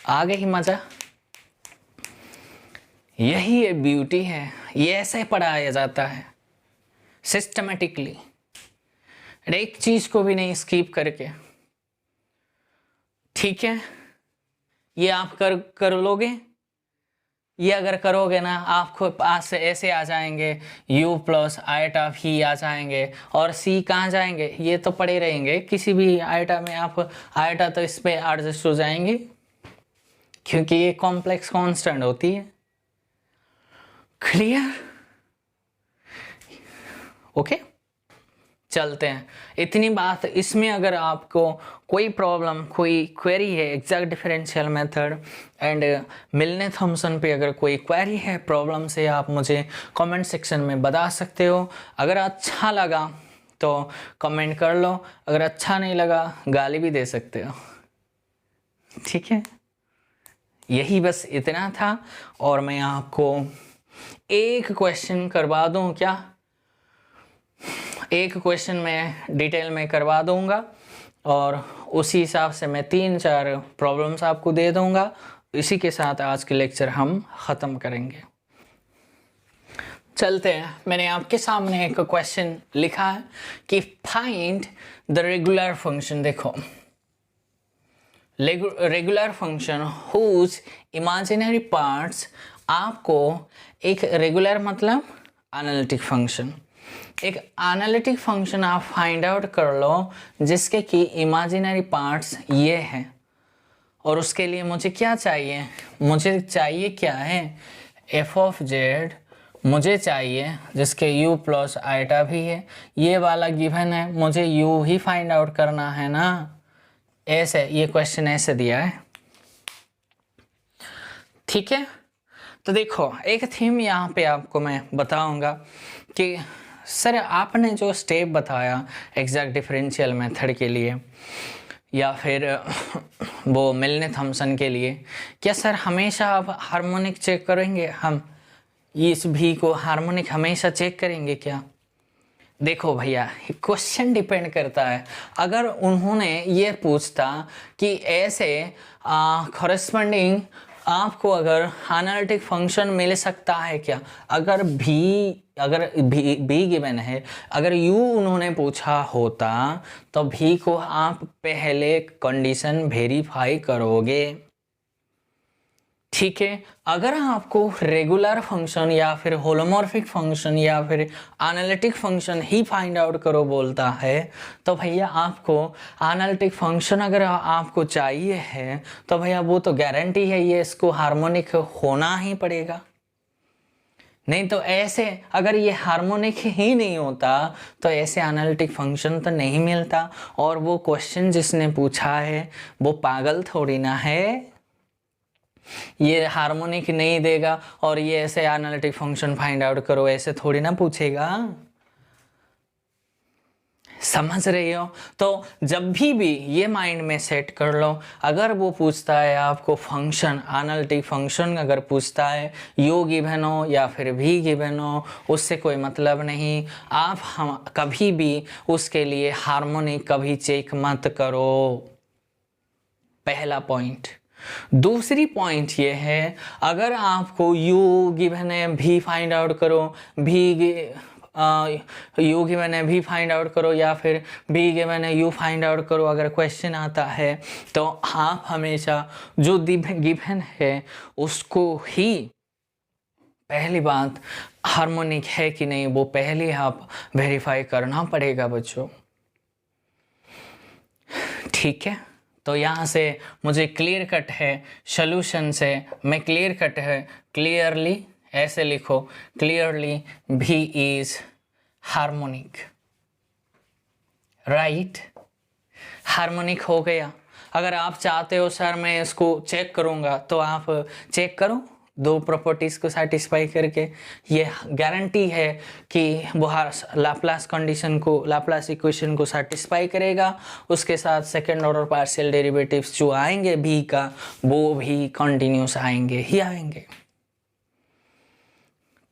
आ गई मजा। यही ये ब्यूटी है, ये ऐसे पढ़ाया जाता है सिस्टमेटिकली, एक चीज को भी नहीं स्किप करके, ठीक है। ये आप कर लोगे ये अगर करोगे ना आपको पास से ऐसे आ जाएंगे, u प्लस आइटा भी आ जाएंगे, और c कहाँ जाएंगे, ये तो पड़े रहेंगे। किसी भी आइटा में आप आइटा तो इस पे एडजस्ट हो जाएंगे क्योंकि ये कॉम्प्लेक्स कांस्टेंट होती है। क्लियर? ओके, चलते हैं। इतनी बात इसमें। अगर आपको कोई प्रॉब्लम, कोई क्वेरी है एग्जैक्ट डिफरेंशियल मेथड एंड मिलने थॉमसन पे अगर कोई क्वेरी है, प्रॉब्लम से, आप मुझे कमेंट सेक्शन में बता सकते हो। अगर अच्छा लगा तो कमेंट कर लो, अगर अच्छा नहीं लगा गाली भी दे सकते हो, ठीक है। यही बस इतना था। और मैं आपको एक क्वेश्चन करवा दूं क्या? एक क्वेश्चन मैं डिटेल में करवा दूंगा और उसी हिसाब से मैं 3-4 प्रॉब्लम्स आपको दे दूंगा। इसी के साथ आज के लेक्चर हम ख़त्म करेंगे। चलते हैं। मैंने आपके सामने एक क्वेश्चन लिखा है कि फाइंड द रेगुलर फंक्शन। देखो, regular function whose imaginary parts. आपको एक रेगुलर मतलब एनालिटिक फंक्शन, एक एनालिटिक फंक्शन आप फाइंड आउट कर लो जिसके कि इमेजिनरी पार्ट्स ये हैं। और उसके लिए मुझे क्या चाहिए? मुझे चाहिए क्या है? एफ ऑफ जेड मुझे चाहिए जिसके u प्लस आइटा भी है। ये वाला गिवन है, मुझे u ही फाइंड आउट करना है ना। ऐसे ये क्वेश्चन ऐसे दिया है, ठीक है। तो देखो, एक थीम यहाँ पे आपको मैं बताऊंगा कि सर आपने जो स्टेप बताया एग्जैक्ट डिफरेंशियल मेथड के लिए या फिर वो मिलने थॉमसन के लिए, क्या सर हमेशा आप हार्मोनिक चेक करेंगे? हम इस भी को हार्मोनिक हमेशा चेक करेंगे क्या? देखो भैया, क्वेश्चन डिपेंड करता है। अगर उन्होंने ये पूछता कि ऐसे कॉरेस्पॉन्डिंग आपको अगर एनालिटिक फंक्शन मिल सकता है क्या, अगर भी गिवन है, अगर u उन्होंने पूछा होता तो भी को आप पहले कंडीशन वेरीफाई करोगे, ठीक है। अगर आपको रेगुलर फंक्शन या फिर होलोमॉर्फिक फंक्शन या फिर एनालिटिक फंक्शन ही फाइंड आउट करो बोलता है तो भैया आपको एनालिटिक फंक्शन अगर आपको चाहिए है तो भैया वो तो गारंटी है ये इसको हार्मोनिक होना ही पड़ेगा। नहीं तो ऐसे अगर ये हार्मोनिक ही नहीं होता तो ऐसे एनालिटिक फंक्शन तो नहीं मिलता। और वो क्वेश्चन जिसने पूछा है वो पागल थोड़ी ना है, ये हार्मोनिक नहीं देगा और ये ऐसे एनालिटिक फंक्शन फाइंड आउट करो ऐसे थोड़ी ना पूछेगा। समझ रहे हो? तो जब भी ये माइंड में सेट कर लो, अगर वो पूछता है आपको फंक्शन, एनालिटिक फंक्शन अगर पूछता है, u गिवन हो या फिर v गिवन हो, उससे कोई मतलब नहीं। आप हम कभी भी उसके लिए हार्मोनिक कभी चेक मत करो, पहला पॉइंट। दूसरी पॉइंट ये है, अगर आपको u गिवन है v फाइंड आउट करो, u गिवन है v फाइंड आउट करो या फिर v गिवन है u फाइंड आउट करो, अगर क्वेश्चन आता है तो आप हमेशा जो गिवन है उसको ही, पहली बात हार्मोनिक है कि नहीं वो पहले आप वेरीफाई करना पड़ेगा बच्चों, ठीक है। तो यहाँ से मुझे क्लियर कट है, सॉल्यूशन से मैं क्लियर कट है, क्लियरली ऐसे लिखो, क्लियरली भी इज हार्मोनिक, राइट। हार्मोनिक हो गया। अगर आप चाहते हो सर मैं इसको चेक करूँगा तो आप चेक करो, दो प्रॉपर्टीज़ को सेटिस्फाई करके ये गारंटी है कि वो लाप्लास कंडीशन को, लाप्लास इक्वेशन को सेटिस्फाई करेगा। उसके साथ सेकंड ऑर्डर पार्शियल डेरिवेटिव्स जो आएंगे भी का वो भी कंटिन्यूस आएंगे ही आएंगे,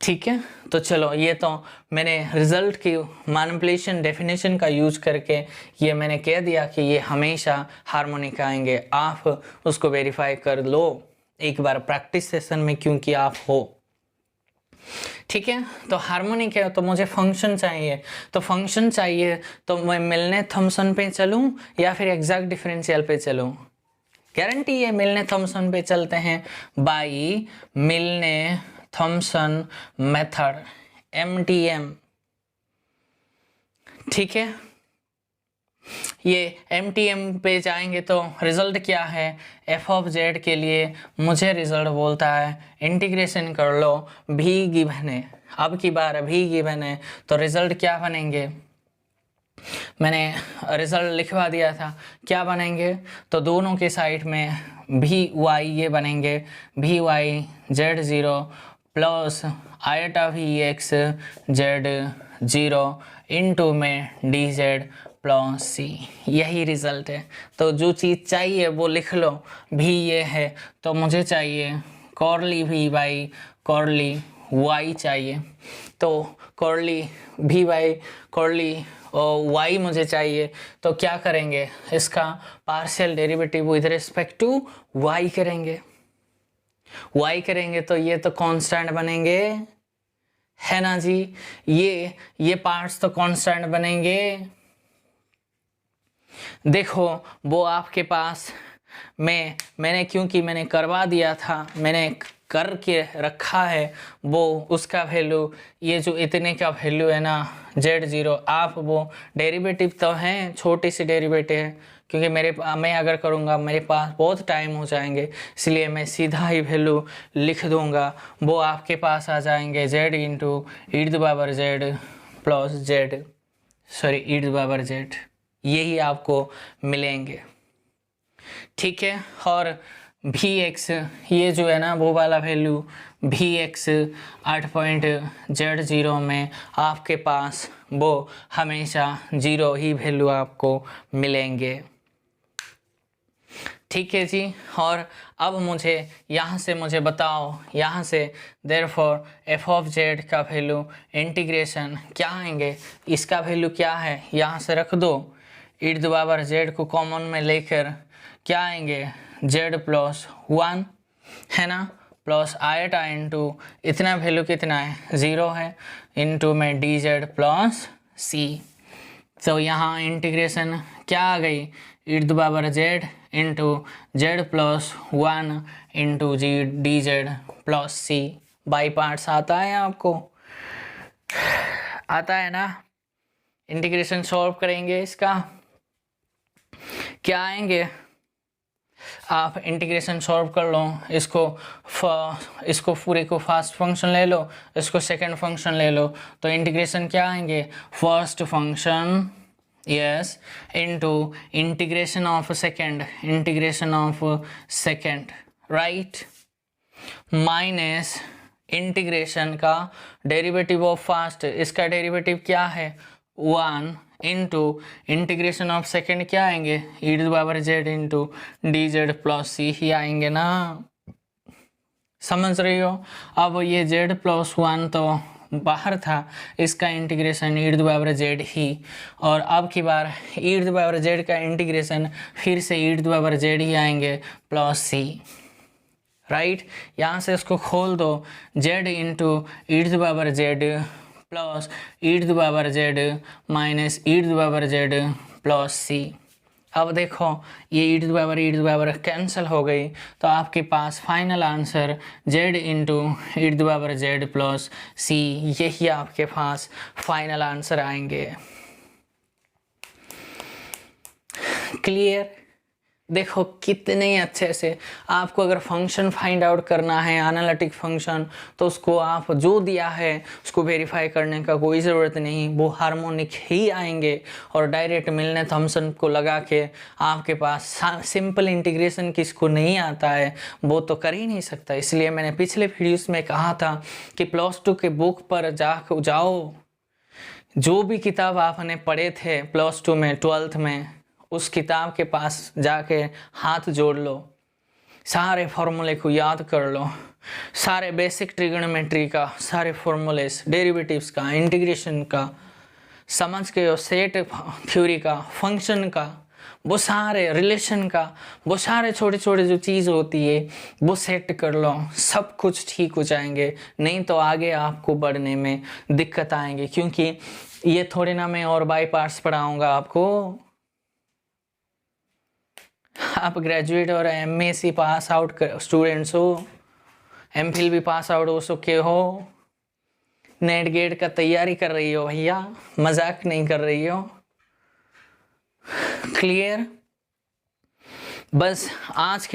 ठीक है। तो चलो, ये तो मैंने रिजल्ट की मैनिपुलेशन डेफिनेशन का यूज करके ये मैंने कह दिया कि ये हमेशा हार्मोनिक आएंगे। आप उसको वेरीफाई कर लो एक बार प्रैक्टिस सेशन में क्योंकि आप हो, ठीक है। तो हार्मोनिक है तो मुझे फंक्शन चाहिए, तो फंक्शन चाहिए तो मैं मिलने थॉमसन पे चलूं या फिर एग्जैक्ट डिफरेंशियल पे चलूं? गारंटी ये मिलने थॉमसन पे चलते हैं, by Milne Thomson method, MTM। ठीक है, ये MTM पे जाएंगे तो रिजल्ट क्या है, f ऑफ z के लिए मुझे रिजल्ट बोलता है इंटीग्रेशन कर लो, भी गिवन है, अब की बार भी गिवन है तो रिजल्ट क्या बनेंगे, मैंने रिजल्ट लिखवा दिया था, क्या बनेंगे, तो दोनों के साइड में भी वाई ये बनेंगे, भी वाई z0 प्लस आयटा भी एक्स z0 इंटू में dz प्लस सी, यही रिजल्ट है। तो जो चीज़ चाहिए वो लिख लो, भी ये है तो मुझे चाहिए कॉर्ली भी बाई कॉर्ली वाई चाहिए, तो कॉर्ली भी बाई कॉर्ली वाई मुझे चाहिए, तो क्या करेंगे, इसका partial derivative with respect to Y करेंगे, वाई करेंगे तो ये तो कांस्टेंट बनेंगे, है ना जी, ये पार्ट्स तो कांस्टेंट बनेंगे। देखो वो आपके पास मैंने क्योंकि मैंने करवा दिया था, मैंने करके रखा है, वो उसका वैल्यू, ये जो इतने का वैल्यू है ना z0, आप वो डेरिवेटिव तो हैं, छोटी सी डेरिवेटिव है, क्योंकि मैं अगर करूँगा मेरे पास बहुत टाइम हो जाएंगे, इसलिए मैं सीधा ही वैल्यू लिख दूँगा, वो आपके पास आ जाएंगे z into e⁻z plus z, sorry e⁻z, यही आपको मिलेंगे। ठीक है, और भी एक्स ये जो है ना वो वाला वैल्यू भी एक्स 8.z0 में आपके पास वो हमेशा 0 ही वैल्यू आपको मिलेंगे। ठीक है जी, और अब मुझे यहाँ से मुझे बताओ, यहाँ से देयरफॉर f ऑफ z का वैल्यू इंटीग्रेशन क्या आएंगे, इसका वैल्यू क्या है, यहाँ से रख दो, e⁻z को कॉमन में लेकर क्या आएंगे z प्लस 1, है ना, प्लस आयटा इंटू इतना वैल्यू कितना है 0 है, इंटू में dz प्लस c, तो यहाँ इंटीग्रेशन क्या आ गई, e⁻z into z plus 1 into dz plus c, by parts आता है आपको, आता है ना। इंटीग्रेशन सॉल्व करेंगे, इसका क्या आएंगे, आप इंटीग्रेशन सॉल्व कर लो, इसको पूरे को फर्स्ट फंक्शन ले लो, इसको सेकंड फंक्शन ले लो, तो इंटीग्रेशन क्या आएंगे, first function yes into integration of second right, minus integration का डेरिवेटिव ऑफ फर्स्ट, इसका डेरिवेटिव क्या है 1 इंटू इंटीग्रेशन ऑफ सेकेंड क्या आएंगे e⁻z इंटू dz प्लस सी ही आएंगे ना, समझ रही हो। अब ये z प्लस 1 तो बाहर था, इसका इंटीग्रेशन e⁻z ही, और अब की बार e⁻z का इंटीग्रेशन फिर से e⁻z ही आएंगे प्लस सी, राइट। यहाँ से इसको खोल दो, z into e⁻z plus e⁻z minus e⁻z plus C. अब देखो ये e⁻e⁻ कैंसिल हो गई, तो आपके पास final answer z into e⁻z plus C, यही आपके पास फाइनल आंसर आएंगे। क्लियर। देखो कितने अच्छे से आपको अगर फंक्शन फाइंड आउट करना है एनालिटिक फंक्शन, तो उसको आप जो दिया है उसको वेरीफाई करने का कोई ज़रूरत नहीं, वो हार्मोनिक ही आएंगे और डायरेक्ट मिलने थॉमसन को लगा के आपके पास सिंपल इंटीग्रेशन किसको नहीं आता है वो तो कर ही नहीं सकता। इसलिए मैंने पिछले वीडियोस में कहा था कि +2 के बुक पर जाओ, जो भी किताब आपने पढ़े थे +2 में 12th में, उस किताब के पास जाके हाथ जोड़ लो, सारे फॉर्मूले को याद कर लो, सारे बेसिक ट्रिग्नोमेट्री का सारे फॉर्मूलेस, डेरिवेटिव्स का, इंटीग्रेशन का, समझ के सेट थ्योरी का, फंक्शन का, वो सारे रिलेशन का, वो सारे छोटे छोटे जो चीज़ होती है वो सेट कर लो, सब कुछ ठीक हो जाएंगे। नहीं तो आगे आपको बढ़ने में दिक्कत आएंगे, क्योंकि ये थोड़े ना मैं और बाई पार्ट्स पढ़ाऊँगा आपको, आप ग्रेजुएट और एमएससी पास आउट स्टूडेंट्स हो, एमफिल भी पास आउट हो चुके हो, नेट गेट का तैयारी कर रही हो भैया, मजाक नहीं कर रही हो। क्लियर? बस आज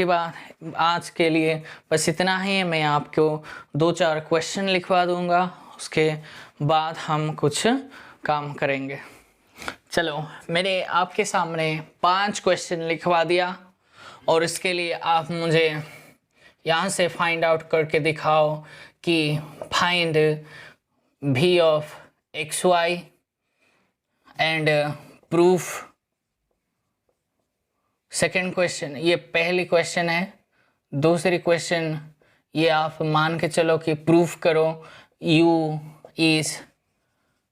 के लिए बस इतना ही। मैं आपको 2-4 क्वेश्चन लिखवा दूंगा, उसके बाद हम कुछ काम करेंगे। चलो, मैंने आपके सामने 5 क्वेश्चन लिखवा दिया और इसके लिए आप मुझे यहाँ से फाइंड आउट करके दिखाओ कि find v of x Y and proof. Second question, ये पहली क्वेश्चन है। दूसरी क्वेश्चन ये आप मान के चलो कि प्रूफ करो u इज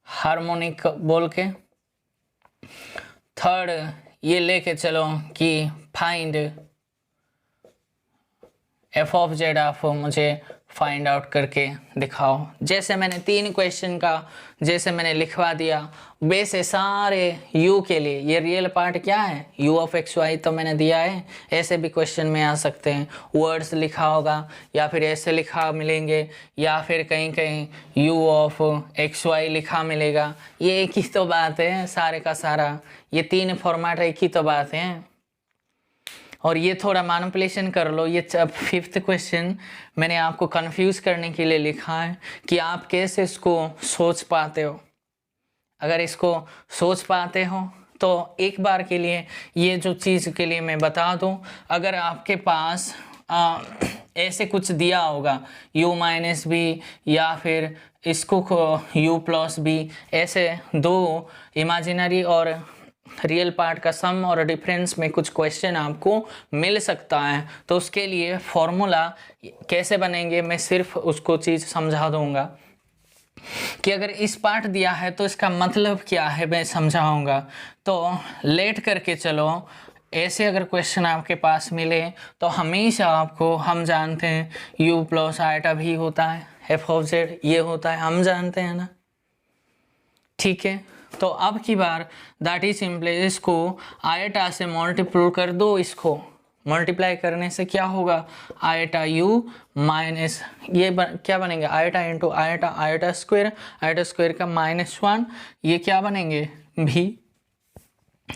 हार्मोनिक बोल के। थर्ड ये लेके चलो कि फाइंड f ऑफ जेड, आप मुझे फाइंड आउट करके दिखाओ। जैसे मैंने 3 क्वेश्चन का जैसे मैंने लिखवा दिया, वैसे सारे u के लिए ये रियल पार्ट क्या है, u ऑफ एक्स वाई तो मैंने दिया है। ऐसे भी क्वेश्चन में आ सकते हैं, वर्ड्स लिखा होगा या फिर ऐसे लिखा मिलेंगे या फिर कहीं कहीं u ऑफ एक्स वाई लिखा मिलेगा। ये एक ही तो बात है सारे का सारा, ये 3 फॉर्मेट एक ही तो बात है। और ये थोड़ा मैनिपुलेशन कर लो। ये 5th क्वेश्चन मैंने आपको कंफ्यूज करने के लिए लिखा है कि आप कैसे इसको सोच पाते हो। अगर इसको सोच पाते हो तो एक बार के लिए ये जो चीज़ के लिए मैं बता दूं, अगर आपके पास ऐसे कुछ दिया होगा u माइनस बी या फिर इसको u प्लस बी, ऐसे 2 इमेजिनरी और रियल पार्ट का सम और डिफरेंस में कुछ क्वेश्चन आपको मिल सकता है, तो उसके लिए फॉर्मूला कैसे बनेंगे मैं सिर्फ उसको चीज़ समझा दूंगा कि अगर इस पार्ट दिया है तो इसका मतलब क्या है मैं समझाऊंगा। तो लेट करके चलो, ऐसे अगर क्वेश्चन आपके पास मिले तो हमेशा आपको, हम जानते हैं u प्लस आइटा भी होता है, f ऑफ जेड ये होता है, हम जानते हैं ना, ठीक है। तो अब की बार दैट इज सिंपली इसको आयटा से मल्टीप्लाई कर दो। इसको मल्टीप्लाई करने से क्या होगा, आयटा u माइनस ये क्या बनेंगे, eta into eta, eta square का -1, ये क्या बनेंगे भी।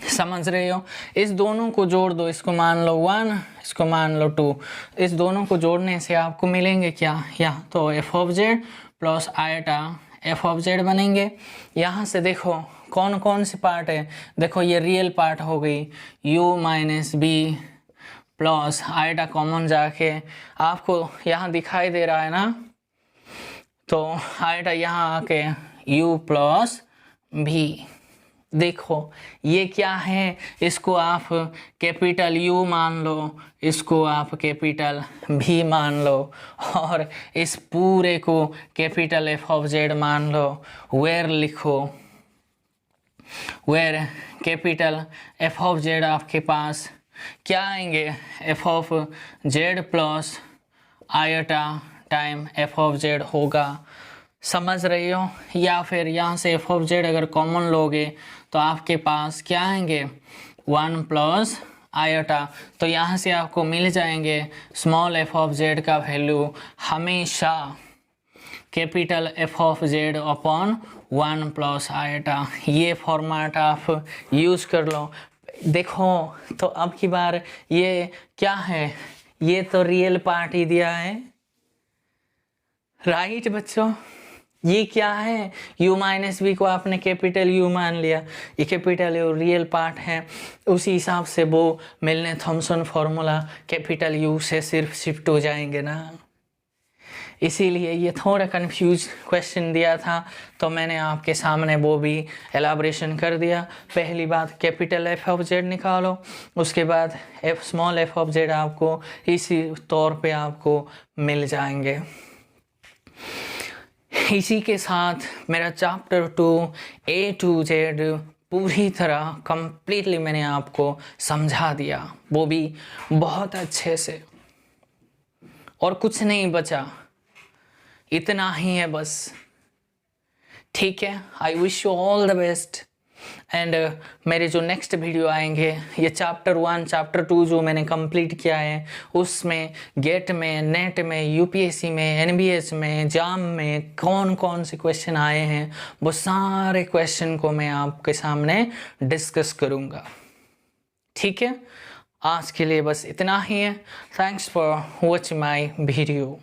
समझ रहे हो? इस दोनों को जोड़ दो, इसको मान लो 1, इसको मान लो 2, इस दोनों को जोड़ने से आपको मिलेंगे क्या, या तो f of Z plus eta f of Z बनेंगे। यहाँ से देखो कौन कौन सी पार्ट है, देखो ये रियल पार्ट हो गई u minus B plus iota common जाके आपको यहाँ दिखाई दे रहा है ना, तो आयटा यहाँ आके u प्लस भी। देखो ये क्या है, इसको आप कैपिटल U मान लो, इसको आप कैपिटल V मान लो और इस पूरे को कैपिटल F ऑफ जेड मान लो। वेयर लिखो, where capital F of Z आपके पास क्या आएंगे, F of Z plus iota time F of Z होगा। समझ रही हो? या फिर यहाँ से F ऑफ जेड अगर कॉमन लोगे तो आपके पास क्या आएंगे 1 प्लस आयटा, तो यहाँ से आपको मिल जाएंगे स्मॉल f ऑफ जेड का वैल्यू हमेशा capital F of Z upon 1 plus eta. ये फॉर्मेट आप यूज़ कर लो। देखो तो अब की बार ये क्या है, ये तो रियल पार्ट ही दिया है, राइट बच्चों। ये क्या है, u माइनस बी को आपने कैपिटल U मान लिया, ये कैपिटल U रियल पार्ट है, उसी हिसाब से वो मिलने थॉमसन फॉर्मूला कैपिटल U से सिर्फ शिफ्ट हो जाएंगे ना। इसीलिए ये थोड़ा कंफ्यूज क्वेश्चन दिया था, तो मैंने आपके सामने वो भी एलाबोरेशन कर दिया। पहली बात कैपिटल F ऑफ जेड निकालो, उसके बाद स्मॉल f ऑफ जेड आपको इसी तौर पे आपको मिल जाएंगे। इसी के साथ मेरा चैप्टर 2 A to Z पूरी तरह कंप्लीटली मैंने आपको समझा दिया, वो भी बहुत अच्छे से, और कुछ नहीं बचा, इतना ही है बस। ठीक है, I wish you all the best. And मेरे जो नेक्स्ट वीडियो आएंगे ये चैप्टर 1 चैप्टर 2 जो मैंने कंप्लीट किया है उसमें गेट में, नेट में, यूपीएससी में, एनबीएस में, जाम में कौन कौन से क्वेश्चन आए हैं वो सारे क्वेश्चन को मैं आपके सामने डिस्कस करूँगा। ठीक है, आज के लिए बस इतना ही है। Thanks for watching my video.